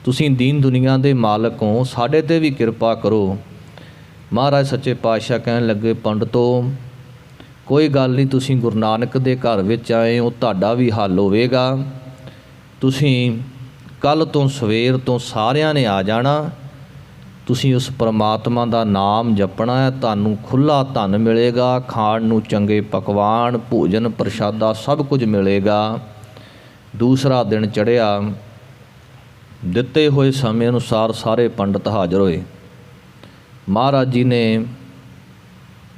ਤੁਸੀਂ ਦੀਨ ਦੁਨੀਆ ਦੇ ਮਾਲਕ ਹੋ, ਸਾਡੇ 'ਤੇ ਵੀ ਕਿਰਪਾ ਕਰੋ। ਮਹਾਰਾਜ ਸੱਚੇ ਪਾਤਸ਼ਾਹ ਕਹਿਣ ਲੱਗੇ, ਪੰਡਤੋ ਕੋਈ ਗੱਲ ਨਹੀਂ, ਤੁਸੀਂ ਗੁਰੂ ਨਾਨਕ ਦੇ ਘਰ ਵਿੱਚ ਆਏ ਹੋ, ਤੁਹਾਡਾ ਵੀ ਹੱਲ ਹੋਵੇਗਾ। ਤੁਸੀਂ ਕੱਲ੍ਹ ਤੋਂ ਸਵੇਰ ਤੋਂ ਸਾਰਿਆਂ ਨੇ ਆ ਜਾਣਾ, ਤੁਸੀਂ ਉਸ ਪਰਮਾਤਮਾ ਦਾ ਨਾਮ ਜਪਣਾ ਹੈ, ਤੁਹਾਨੂੰ ਖੁੱਲ੍ਹਾ ਧਨ ਮਿਲੇਗਾ, ਖਾਣ ਨੂੰ ਚੰਗੇ ਪਕਵਾਨ, ਭੋਜਨ ਪ੍ਰਸ਼ਾਦਾ ਸਭ ਕੁਝ ਮਿਲੇਗਾ। ਦੂਸਰਾ ਦਿਨ ਚੜ੍ਹਿਆ, ਦਿੱਤੇ ਹੋਏ ਸਮੇਂ ਅਨੁਸਾਰ ਸਾਰੇ ਪੰਡਤ ਹਾਜ਼ਰ ਹੋਏ। ਮਹਾਰਾਜ ਜੀ ਨੇ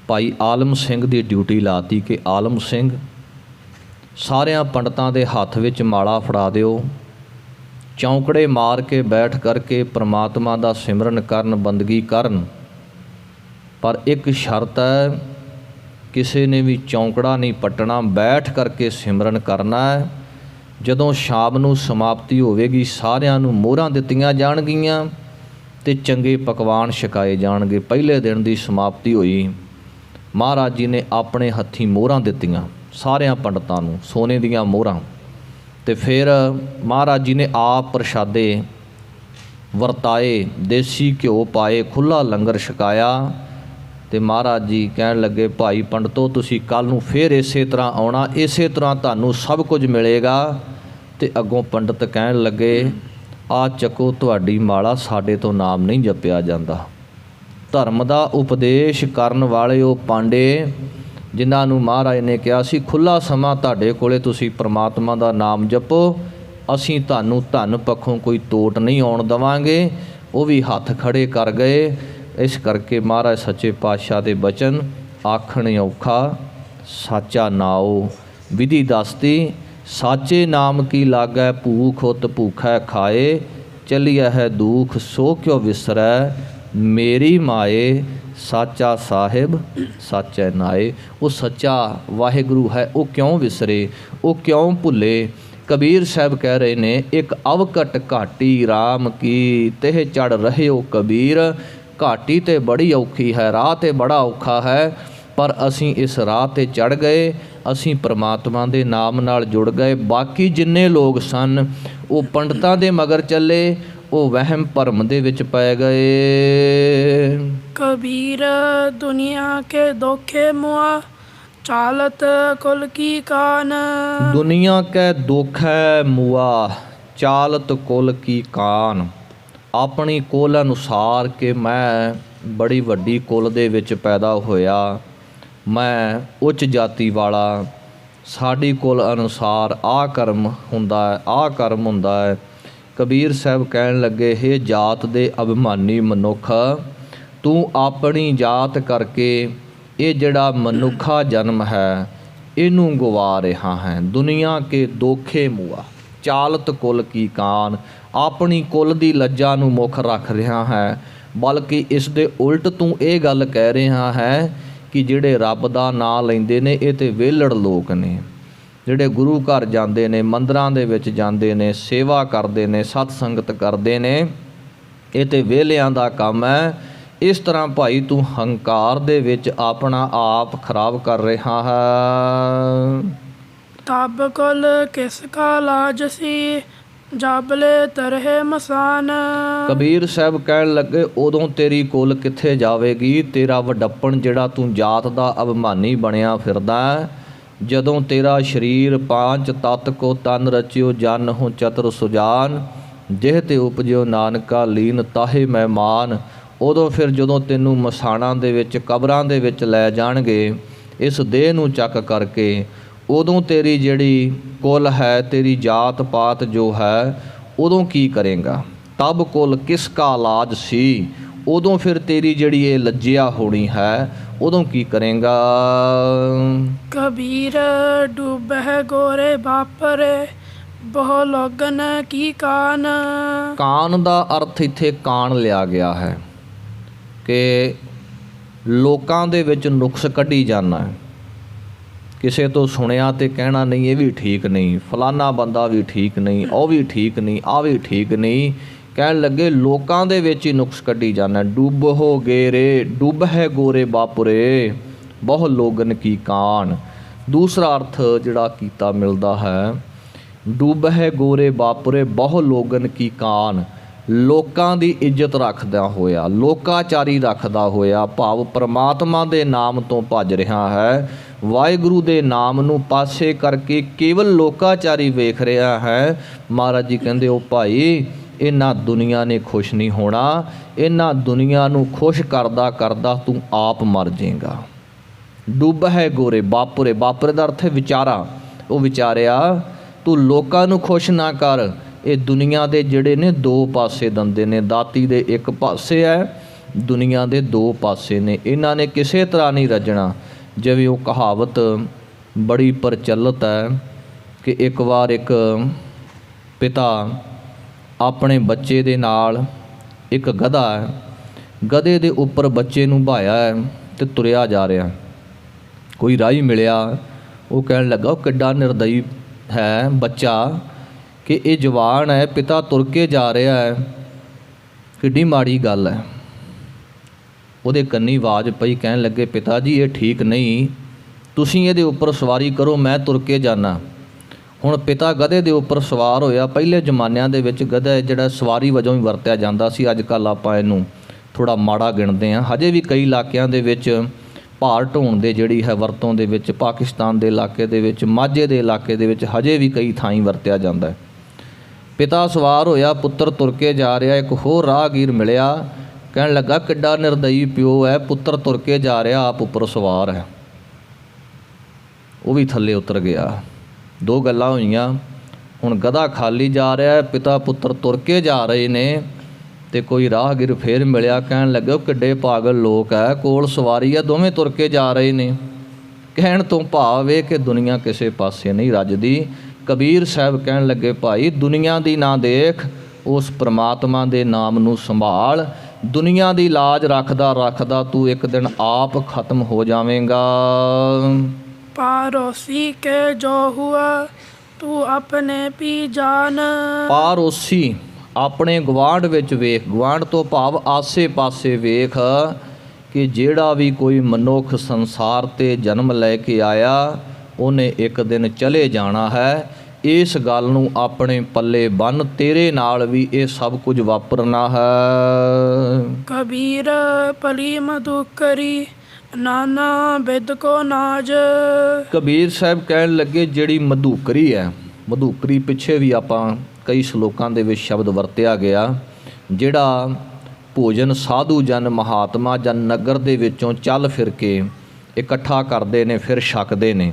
ਭਾਈ ਆਲਮ ਸਿੰਘ ਦੀ ਡਿਊਟੀ ਲਾਤੀ ਕਿ ਆਲਮ ਸਿੰਘ ਸਾਰਿਆਂ ਪੰਡਤਾਂ ਦੇ ਹੱਥ ਵਿੱਚ ਮਾਲਾ ਫੜਾ ਦਿਓ, ਚੌਂਕੜੇ ਮਾਰ ਕੇ ਬੈਠ ਕਰਕੇ ਪ੍ਰਮਾਤਮਾ ਦਾ ਸਿਮਰਨ ਕਰਨ, ਬੰਦਗੀ ਕਰਨ। ਪਰ ਇੱਕ ਸ਼ਰਤ ਹੈ, ਕਿਸੇ ਨੇ ਵੀ ਚੌਂਕੜਾ ਨਹੀਂ ਪੱਟਣਾ, ਬੈਠ ਕਰਕੇ ਸਿਮਰਨ ਕਰਨਾ ਹੈ। ਜਦੋਂ ਸ਼ਾਮ ਨੂੰ ਸਮਾਪਤੀ ਹੋਵੇਗੀ ਸਾਰਿਆਂ ਨੂੰ ਮੋਹਰਾਂ ਦਿੱਤੀਆਂ ਜਾਣਗੀਆਂ ਅਤੇ ਚੰਗੇ ਪਕਵਾਨ ਛਕਾਏ ਜਾਣਗੇ। ਪਹਿਲੇ ਦਿਨ ਦੀ ਸਮਾਪਤੀ ਹੋਈ, ਮਹਾਰਾਜ ਜੀ ਨੇ ਆਪਣੇ ਹੱਥੀਂ ਮੋਹਰਾਂ ਦਿੱਤੀਆਂ ਸਾਰਿਆਂ ਪੰਡਤਾਂ ਨੂੰ, ਸੋਨੇ ਦੀਆਂ ਮੋਹਰਾਂ। ਅਤੇ ਫਿਰ ਮਹਾਰਾਜ ਜੀ ਨੇ ਆਪ ਪ੍ਰਸ਼ਾਦੇ ਵਰਤਾਏ, ਦੇਸੀ ਘਿਓ ਪਾਏ, ਖੁੱਲ੍ਹਾ ਲੰਗਰ ਛਕਾਇਆ। ਅਤੇ ਮਹਾਰਾਜ ਜੀ ਕਹਿਣ ਲੱਗੇ, ਭਾਈ ਪੰਡਤੋ ਤੁਸੀਂ ਕੱਲ੍ਹ ਨੂੰ ਫਿਰ ਇਸੇ ਤਰ੍ਹਾਂ ਆਉਣਾ, ਇਸੇ ਤਰ੍ਹਾਂ ਤੁਹਾਨੂੰ ਸਭ ਕੁਝ ਮਿਲੇਗਾ। ਅਤੇ ਅੱਗੋਂ ਪੰਡਤ ਕਹਿਣ ਲੱਗੇ, ਆਹ ਚੱਕੋ ਤੁਹਾਡੀ ਮਾਲਾ, ਸਾਡੇ ਤੋਂ ਨਾਮ ਨਹੀਂ ਜਪਿਆ ਜਾਂਦਾ। ਧਰਮ ਦਾ ਉਪਦੇਸ਼ ਕਰਨ ਵਾਲੇ ਉਹ ਪਾਂਡੇ ਜਿਨ੍ਹਾਂ ਨੂੰ ਮਹਾਰਾਜ ਨੇ ਕਿਹਾ ਸੀ ਖੁੱਲ੍ਹਾ ਸਮਾਂ ਤੁਹਾਡੇ ਕੋਲੇ, ਤੁਸੀਂ ਪ੍ਰਮਾਤਮਾ ਦਾ ਨਾਮ ਜਪੋ, ਅਸੀਂ ਤੁਹਾਨੂੰ ਧਨ ਪੱਖੋਂ ਕੋਈ ਤੋਟ ਨਹੀਂ ਆਉਣ ਦੇਵਾਂਗੇ, ਉਹ ਵੀ ਹੱਥ ਖੜ੍ਹੇ ਕਰ ਗਏ। ਇਸ ਕਰਕੇ ਮਹਾਰਾਜ ਸੱਚੇ ਪਾਤਸ਼ਾਹ ਦੇ ਬਚਨ ਆਖਣ ਔਖਾ, ਸਾਚਾ ਨਾਉ ਵਿਧੀ ਦੱਸਤੀ, ਸਾਚੇ ਨਾਮ ਕੀ ਲਾਗੈ ਭੂਖ ਉਤ ਭੂਖੈ ਖਾਏ, ਚੱਲਿਆ ਹੈ ਦੁਖ ਸੋ ਕਿਉ ਵਿਸਰੈ, ਮੇਰੀ ਮਾਏ ਸਾਚਾ ਸਾਹਿਬ ਸਾਚੈ ਨਾਏ। ਉਹ ਸੱਚਾ ਵਾਹਿਗੁਰੂ ਹੈ, ਉਹ ਕਿਉਂ ਵਿਸਰੇ, ਉਹ ਕਿਉਂ ਭੁੱਲੇ। ਕਬੀਰ ਸਾਹਿਬ ਕਹਿ ਰਹੇ ਨੇ, ਇੱਕ ਅਵਕਟ ਘਾਟੀ ਰਾਮ ਕੀ ਤਹਿ ਚੜ੍ਹ ਰਹਿਓ ਕਬੀਰ। ਘਾਟੀ ਤੇ ਬੜੀ ਔਖੀ ਹੈ, ਰਾਹ ਤੇ ਬੜਾ ਔਖਾ ਹੈ, ਪਰ ਅਸੀਂ ਇਸ ਰਾਹ ਤੇ ਚੜ੍ਹ ਗਏ, ਅਸੀਂ ਪ੍ਰਮਾਤਮਾ ਦੇ ਨਾਮ ਨਾਲ ਜੁੜ ਗਏ। ਬਾਕੀ ਜਿੰਨੇ ਲੋਕ ਸਨ ਉਹ ਪੰਡਤਾਂ ਦੇ ਮਗਰ ਚੱਲੇ, ਉਹ ਵਹਿਮ ਭਰਮ ਦੇ ਵਿੱਚ ਪੈ ਗਏ। कबीर दुनिया के दोखे मुआ चालत कुल की कान। ਦੁਨੀਆ ਕੈ ਦੋਖੈ ਮੁਆ ਚਾਲਤ ਕੁਲ ਕੀ ਕਾਨ। ਆਪਣੀ ਕੁਲ ਅਨੁਸਾਰ ਕਿ ਮੈਂ ਬੜੀ ਵੱਡੀ ਕੁਲ ਦੇ ਵਿੱਚ ਪੈਦਾ ਹੋਇਆ, ਮੈਂ ਉੱਚ ਜਾਤੀ ਵਾਲਾ, ਸਾਡੀ ਕੁਲ ਅਨੁਸਾਰ ਆਹ ਕਰਮ ਹੁੰਦਾ ਹੈ, ਆਹ ਕਰਮ ਹੁੰਦਾ ਹੈ। ਕਬੀਰ ਸਾਹਿਬ ਕਹਿਣ ਲੱਗੇ, ਹੇ ਜਾਤ ਦੇ ਅਭਿਮਾਨੀ ਮਨੁੱਖ, ਤੂੰ ਆਪਣੀ ਜਾਤ ਕਰਕੇ ਇਹ ਜਿਹੜਾ ਮਨੁੱਖਾ ਜਨਮ ਹੈ ਇਹਨੂੰ ਗਵਾ ਰਿਹਾ ਹੈ। ਦੁਨੀਆ ਕੇ ਦੋਖੇ ਮੁਆ ਚਾਲਤ ਕੁਲ ਕੀ ਕਾਨ। ਆਪਣੀ ਕੁਲ ਦੀ ਲੱਜਾ ਨੂੰ ਮੁੱਖ ਰੱਖ ਰਿਹਾ ਹੈ, ਬਲਕਿ ਇਸ ਦੇ ਉਲਟ ਤੂੰ ਇਹ ਗੱਲ ਕਹਿ ਰਿਹਾ ਹੈ ਕਿ ਜਿਹੜੇ ਰੱਬ ਦਾ ਨਾਂ ਲੈਂਦੇ ਨੇ ਇਹ ਤਾਂ ਵਿਹਲੜ ਲੋਕ ਨੇ, ਜਿਹੜੇ ਗੁਰੂ ਘਰ ਜਾਂਦੇ ਨੇ, ਮੰਦਰਾਂ ਦੇ ਵਿੱਚ ਜਾਂਦੇ ਨੇ, ਸੇਵਾ ਕਰਦੇ ਨੇ, ਸਤ ਸੰਗਤ ਕਰਦੇ ਨੇ, ਇਹ ਤਾਂ ਵਿਹਲਿਆਂ ਦਾ ਕੰਮ ਹੈ। ਇਸ ਤਰ੍ਹਾਂ ਭਾਈ ਤੂੰ ਹੰਕਾਰ ਦੇ ਵਿੱਚ ਆਪਣਾ ਆਪ ਖਰਾਬ ਕਰ ਰਿਹਾ ਹੈ। तब कुल किसका लाज सी जाबले तरहे मसान। ਕਬੀਰ ਸਾਹਿਬ ਕਹਿਣ ਲੱਗੇ, ਉਦੋਂ ਤੇਰੀ ਕੁਲ ਕਿੱਥੇ ਜਾਵੇਗੀ, ਤੇਰਾ ਵਡੱਪਣ ਜਿਹੜਾ ਤੂੰ ਜਾਤ ਦਾ ਅਭਿਮਾਨੀ ਬਣਿਆ ਫਿਰਦਾ ਹੈ। ਜਦੋਂ ਤੇਰਾ ਸਰੀਰ ਪਾਂਚ ਤਤ ਕੋ ਤਨ ਰਚਿਓ ਜਨ ਹੋ ਚਤੁਰ ਸੁਜਾਨ, ਜਿਹ ਤੇ ਉਪਜਿਓ ਨਾਨਕਾ ਲੀਨ ਤਾਹੇ ਮਹਿਮਾਨ। ਉਦੋਂ ਫਿਰ ਜਦੋਂ ਤੈਨੂੰ ਮਸਾਣਾਂ ਦੇ ਵਿੱਚ, ਕਬਰਾਂ ਦੇ ਵਿੱਚ ਲੈ ਜਾਣਗੇ ਇਸ ਦੇਹ ਨੂੰ ਚੱਕ ਕਰਕੇ, ਉਦੋਂ ਤੇਰੀ ਜਿਹੜੀ ਕੁਲ ਹੈ, ਤੇਰੀ ਜਾਤ ਪਾਤ ਜੋ ਹੈ, ਉਦੋਂ ਕੀ ਕਰੇਗਾ। ਤਬ ਕੁਲ ਕਿਸ ਕਾ ਲਾਜ ਸੀ, ਉਦੋਂ ਫਿਰ ਤੇਰੀ ਜਿਹੜੀ ਇਹ ਲੱਜਿਆ ਹੋਣੀ ਹੈ, ਉਦੋਂ ਕੀ ਕਰੇਗਾ। कबीर डूबह गोरे बापरे ਬਹੁ ਲੋਗਨ ਕੀ ਕਾਨ। ਕਾਨ ਦਾ ਅਰਥ ਇੱਥੇ ਕਾਣ ਲਿਆ ਗਿਆ ਹੈ ਕਿ ਲੋਕਾਂ ਦੇ ਵਿੱਚ ਨੁਕਸ ਕੱਢੀ ਜਾਣਾ ਹੈ। ਕਿਸੇ ਤੋਂ ਸੁਣਿਆ ਤੇ ਕਹਿਣਾ ਨਹੀਂ ਇਹ ਵੀ ਠੀਕ ਨਹੀਂ, ਫਲਾਨਾ ਬੰਦਾ ਵੀ ਠੀਕ ਨਹੀਂ, ਉਹ ਵੀ ਠੀਕ ਨਹੀਂ, ਆਹ ਵੀ ਠੀਕ ਨਹੀਂ, ਕਹਿਣ ਲੱਗੇ ਲੋਕਾਂ ਦੇ ਵਿੱਚ ਹੀ ਨੁਕਸ ਕੱਢੀ ਜਾਣਾ। ਡੁੱਬ ਹੋ ਗੇਰੇ, ਡੁੱਬ ਹੈ ਗੋਰੇ ਬਾਪੁਰੇ, ਬਹੁ ਲੋਗਨ ਕੀ ਕਾਣ। ਦੂਸਰਾ ਅਰਥ ਜਿਹੜਾ ਕੀਤਾ ਮਿਲਦਾ ਹੈ, ਡੁੱਬ ਹੈ ਗੋਰੇ ਬਾਪੁਰੇ ਬਹੁ ਲੋਗਨ ਕੀ ਕਾਨ। ਲੋਕਾਂ ਦੀ ਇੱਜ਼ਤ ਰੱਖਦਾ ਹੋਇਆ, ਲੋਕਾਚਾਰੀ ਰੱਖਦਾ ਹੋਇਆ, ਭਾਵ ਪਰਮਾਤਮਾ ਦੇ ਨਾਮ ਤੋਂ ਭੱਜ ਰਿਹਾ ਹੈ, ਵਾਹਿਗੁਰੂ ਦੇ ਨਾਮ ਨੂੰ ਪਾਸੇ ਕਰਕੇ ਕੇਵਲ ਲੋਕਾਚਾਰੀ ਵੇਖ ਰਿਹਾ ਹੈ। ਮਹਾਰਾਜ ਜੀ ਕਹਿੰਦੇ ਉਹ ਭਾਈ ਇਹਨਾਂ ਦੁਨੀਆ ਨੇ ਖੁਸ਼ ਨਹੀਂ ਹੋਣਾ, ਇਹਨਾਂ ਦੁਨੀਆ ਨੂੰ ਖੁਸ਼ ਕਰਦਾ ਕਰਦਾ ਤੂੰ ਆਪ ਮਰ ਜਾਏਗਾ। ਡੁੱਬ ਹੈ ਗੋਰੇ ਬਾਪੁਰੇ, ਬਾਪੁਰੇ ਦਾ ਅਰਥ ਹੈ ਵਿਚਾਰਾ। ਉਹ ਵਿਚਾਰਿਆ ਤੂੰ ਲੋਕਾਂ ਨੂੰ ਖੁਸ਼ ਨਾ ਕਰ। ਇਹ ਦੁਨੀਆ ਦੇ ਜਿਹੜੇ ਨੇ ਦੋ ਪਾਸੇ ਦੰਦੇ ਨੇ, ਦਾਤੀ ਦੇ ਇੱਕ ਪਾਸੇ ਹੈ, ਦੁਨੀਆ ਦੇ ਦੋ ਪਾਸੇ ਨੇ। ਇਹਨਾਂ ਨੇ ਕਿਸੇ ਤਰ੍ਹਾਂ ਨਹੀਂ ਰੱਜਣਾ। ਜਿਵੇਂ ਉਹ ਕਹਾਵਤ ਬੜੀ ਪ੍ਰਚਲਿਤ ਹੈ ਕਿ ਇੱਕ ਵਾਰ ਇੱਕ ਪਿਤਾ ਆਪਣੇ ਬੱਚੇ ਦੇ ਨਾਲ, ਇੱਕ ਗਧਾ ਹੈ, ਗਧੇ ਦੇ ਉੱਪਰ ਬੱਚੇ ਨੂੰ ਬਹਾਇਆ ਹੈ ਤੇ ਤੁਰਿਆ ਜਾ ਰਿਹਾ। ਕੋਈ ਰਾਹੀ ਮਿਲਿਆ, ਉਹ ਕਹਿਣ ਲੱਗਾ ਉਹ ਕਿੱਡਾ ਨਿਰਦਈ ਹੈ ਬੱਚਾ ਕਿ ਇਹ ਜਵਾਨ ਹੈ, ਪਿਤਾ ਤੁਰ ਕੇ ਜਾ ਰਿਹਾ ਹੈ, ਕਿੱਡੀ ਮਾੜੀ ਗੱਲ ਹੈ। ਉਹਦੇ ਕੰਨੀ ਆਵਾਜ਼ ਪਈ, ਕਹਿਣ ਲੱਗੇ ਪਿਤਾ ਜੀ ਇਹ ਠੀਕ ਨਹੀਂ, ਤੁਸੀਂ ਇਹਦੇ ਉੱਪਰ ਸਵਾਰੀ ਕਰੋ, ਮੈਂ ਤੁਰ ਕੇ ਜਾਣਾ। ਹੁਣ ਪਿਤਾ ਗਧੇ ਦੇ ਉੱਪਰ ਸਵਾਰ ਹੋਇਆ। ਪਹਿਲੇ ਜ਼ਮਾਨਿਆਂ ਦੇ ਵਿੱਚ ਗਧਾ ਜਿਹੜਾ ਸਵਾਰੀ ਵਜੋਂ ਹੀ ਵਰਤਿਆ ਜਾਂਦਾ ਸੀ। ਅੱਜ ਕੱਲ੍ਹ ਆਪਾਂ ਇਹਨੂੰ ਥੋੜ੍ਹਾ ਮਾੜਾ ਗਿਣਦੇ ਹਾਂ। ਹਜੇ ਵੀ ਕਈ ਇਲਾਕਿਆਂ ਦੇ ਵਿੱਚ ਭਾਰ ਢੋਣ ਦੇ ਜਿਹੜੀ ਹੈ ਵਰਤੋਂ ਦੇ ਵਿੱਚ, ਪਾਕਿਸਤਾਨ ਦੇ ਇਲਾਕੇ ਦੇ ਵਿੱਚ, ਮਾਝੇ ਦੇ ਇਲਾਕੇ ਦੇ ਵਿੱਚ ਹਜੇ ਵੀ ਕਈ ਥਾਈਂ ਵਰਤਿਆ ਜਾਂਦਾ ਹੈ। ਪਿਤਾ ਸਵਾਰ ਹੋਇਆ, ਪੁੱਤਰ ਤੁਰ ਕੇ ਜਾ ਰਿਹਾ। ਇੱਕ ਹੋਰ ਰਾਹਗੀਰ ਮਿਲਿਆ, ਕਹਿਣ ਲੱਗਾ ਕਿੱਡਾ ਨਿਰਦਈ ਪਿਓ ਹੈ, ਪੁੱਤਰ ਤੁਰ ਕੇ ਜਾ ਰਿਹਾ, ਆਪ ਉੱਪਰ ਸਵਾਰ ਹੈ। ਉਹ ਵੀ ਥੱਲੇ ਉਤਰ ਗਿਆ। ਦੋ ਗੱਲਾਂ ਹੋਈਆਂ। ਹੁਣ ਗਧਾ ਖਾਲੀ ਜਾ ਰਿਹਾ ਹੈ, ਪਿਤਾ ਪੁੱਤਰ ਤੁਰ ਕੇ ਜਾ ਰਹੇ ਨੇ, ਤੇ ਕੋਈ ਰਾਹਗੀਰ ਫੇਰ ਮਿਲਿਆ, ਕਹਿਣ ਲੱਗੇ ਉਹ ਕਿੱਡੇ ਪਾਗਲ ਲੋਕ ਹੈ, ਕੋਲ ਸਵਾਰੀ ਹੈ, ਦੋਵੇਂ ਤੁਰ ਕੇ ਜਾ ਰਹੇ ਨੇ। ਕਹਿਣ ਤੋਂ ਭਾਵ ਇਹ ਕਿ ਦੁਨੀਆ ਕਿਸੇ ਪਾਸੇ ਨਹੀਂ ਰੱਜਦੀ। ਕਬੀਰ ਸਾਹਿਬ ਕਹਿਣ ਲੱਗੇ ਭਾਈ ਦੁਨੀਆ ਦੀ ਨਾ ਦੇਖ, ਉਸ ਪ੍ਰਮਾਤਮਾ ਦੇ ਨਾਮ ਨੂੰ ਸੰਭਾਲ। ਦੁਨੀਆ ਦੀ ਲਾਜ ਰੱਖਦਾ ਰੱਖਦਾ ਤੂੰ ਇੱਕ ਦਿਨ ਆਪ ਖਤਮ ਹੋ ਜਾਵੇਂਗਾ। ਪਾਰੋਸੀ ਕੇ ਜੋ ਹੁਆ ਤੂੰ ਆਪਣੇ ਪੀ ਜਾਨ। ਪਾਰੋਸੀ ਆਪਣੇ ਗੁਆਂਢ ਵਿੱਚ ਵੇਖ, ਗੁਆਂਢ ਤੋਂ ਭਾਵ ਆਸੇ ਪਾਸੇ ਵੇਖ ਕਿ ਜਿਹੜਾ ਵੀ ਕੋਈ ਮਨੁੱਖ ਸੰਸਾਰ 'ਤੇ ਜਨਮ ਲੈ ਕੇ ਆਇਆ ਉਹਨੇ ਇੱਕ ਦਿਨ ਚਲੇ ਜਾਣਾ ਹੈ। ਇਸ ਗੱਲ ਨੂੰ ਆਪਣੇ ਪੱਲੇ ਬੰਨ੍ਹ, ਤੇਰੇ ਨਾਲ ਵੀ ਇਹ ਸਭ ਕੁਝ ਵਾਪਰਨਾ ਹੈ। ਕਬੀਰ ਭਲੀ ਮਧੁਕਰੀ ਨਾਨਾ ਬਿਦ ਕੋ ਨਾਜ। ਕਬੀਰ ਸਾਹਿਬ ਕਹਿਣ ਲੱਗੇ ਜਿਹੜੀ ਮਧੂਕਰੀ ਹੈ, ਮਧੂਕਰੀ ਪਿੱਛੇ ਵੀ ਆਪਾਂ ਕਈ ਸ਼ਲੋਕਾਂ ਦੇ ਵਿੱਚ ਸ਼ਬਦ ਵਰਤਿਆ ਗਿਆ, ਜਿਹੜਾ ਭੋਜਨ ਸਾਧੂ ਜਨ ਮਹਾਤਮਾ ਜਨ ਨਗਰ ਦੇ ਵਿੱਚੋਂ ਚੱਲ ਫਿਰ ਕੇ ਇਕੱਠਾ ਕਰਦੇ ਨੇ, ਫਿਰ ਛਕਦੇ ਨੇ।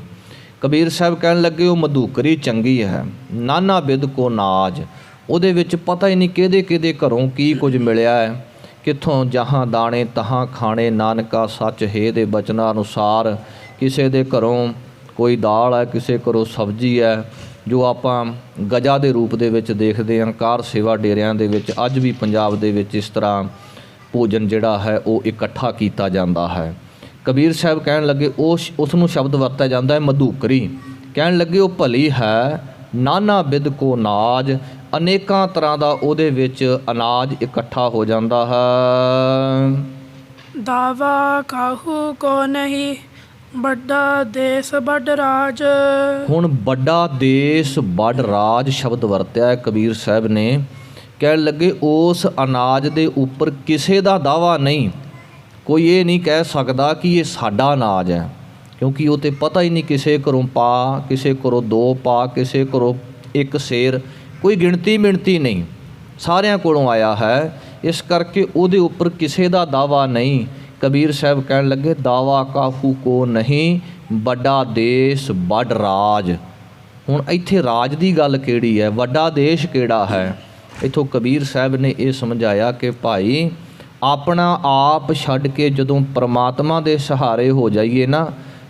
ਕਬੀਰ ਸਾਹਿਬ ਕਹਿਣ ਲੱਗੇ ਉਹ ਮਧੂਕਰੀ ਚੰਗੀ ਹੈ। ਨਾਨਾ ਬਿਦ ਕੋ ਨਾਜ, ਉਹਦੇ ਵਿੱਚ ਪਤਾ ਹੀ ਨਹੀਂ ਕਿਹਦੇ ਕਿਹਦੇ ਘਰੋਂ ਕੀ ਕੁਝ ਮਿਲਿਆ ਹੈ, ਕਿੱਥੋਂ ਜਹਾਂ ਦਾਣੇ ਤਹਾਂ ਖਾਣੇ, ਨਾਨਕਾ ਸੱਚ ਹੈ ਦੇ ਬਚਨਾਂ ਅਨੁਸਾਰ। ਕਿਸੇ ਦੇ ਘਰੋਂ ਕੋਈ ਦਾਲ ਹੈ, ਕਿਸੇ ਘਰੋਂ ਸਬਜ਼ੀ ਹੈ, ਜੋ ਆਪਾਂ ਗਜਾ ਦੇ ਰੂਪ ਦੇ ਵਿੱਚ ਦੇਖਦੇ ਹਾਂ। ਕਾਰ ਸੇਵਾ ਡੇਰਿਆਂ ਦੇ ਵਿੱਚ ਅੱਜ ਵੀ ਪੰਜਾਬ ਦੇ ਵਿੱਚ ਇਸ ਤਰ੍ਹਾਂ ਭੋਜਨ ਜਿਹੜਾ ਹੈ ਉਹ ਇਕੱਠਾ ਕੀਤਾ ਜਾਂਦਾ ਹੈ। ਕਬੀਰ ਸਾਹਿਬ ਕਹਿਣ ਲੱਗੇ ਉਸ ਨੂੰ ਸ਼ਬਦ ਵਰਤਿਆ ਜਾਂਦਾ ਹੈ ਮਧੂਕਰੀ। ਕਹਿਣ ਲੱਗੇ ਉਹ ਭਲੀ ਹੈ। ਨਾਨਾ ਬਿਦ ਕੋ ਨਾਜ, ਅਨੇਕਾਂ ਤਰ੍ਹਾਂ ਦਾ ਉਹਦੇ ਵਿੱਚ ਅਨਾਜ ਇਕੱਠਾ ਹੋ ਜਾਂਦਾ ਹੈ। ਦਾਵਾ ਕਾਹੂ ਕੋ ਨਹੀਂ ਵੱਡਾ ਦੇਸ ਵੱਡ ਰਾਜ। ਹੁਣ ਵੱਡਾ ਦੇਸ ਵੱਡ ਰਾਜ ਸ਼ਬਦ ਵਰਤਿਆ ਹੈ ਕਬੀਰ ਸਾਹਿਬ ਨੇ। ਕਹਿਣ ਲੱਗੇ ਉਸ ਅਨਾਜ ਦੇ ਉੱਪਰ ਕਿਸੇ ਦਾ ਦਾਵਾ ਨਹੀਂ। ਕੋਈ ਇਹ ਨਹੀਂ ਕਹਿ ਸਕਦਾ ਕਿ ਇਹ ਸਾਡਾ ਅਨਾਜ ਹੈ, ਕਿਉਂਕਿ ਉਹ ਤਾਂ ਪਤਾ ਹੀ ਨਹੀਂ ਕਿਸੇ ਘਰੋਂ ਪਾ, ਕਿਸੇ ਘਰੋਂ ਦੋ ਪਾ, ਕਿਸੇ ਘਰੋਂ ਇੱਕ ਸੇਰ, ਕੋਈ ਗਿਣਤੀ ਮਿਣਤੀ ਨਹੀਂ, ਸਾਰਿਆਂ ਕੋਲੋਂ ਆਇਆ ਹੈ। ਇਸ ਕਰਕੇ ਉਹਦੇ ਉੱਪਰ ਕਿਸੇ ਦਾ ਦਾਵਾ ਨਹੀਂ। ਕਬੀਰ ਸਾਹਿਬ ਕਹਿਣ ਲੱਗੇ ਦਾਵਾ ਕਾਹੂ ਕੋ ਨਹੀਂ ਵੱਡਾ ਦੇਸ ਵੱਡ ਰਾਜ। ਹੁਣ ਇੱਥੇ ਰਾਜ ਦੀ ਗੱਲ ਕਿਹੜੀ ਹੈ, ਵੱਡਾ ਦੇਸ਼ ਕਿਹੜਾ ਹੈ? ਇੱਥੋਂ ਕਬੀਰ ਸਾਹਿਬ ਨੇ ਇਹ ਸਮਝਾਇਆ ਕਿ ਭਾਈ ਆਪਣਾ ਆਪ ਛੱਡ ਕੇ ਜਦੋਂ ਪਰਮਾਤਮਾ ਦੇ ਸਹਾਰੇ ਹੋ ਜਾਈਏ ਨਾ,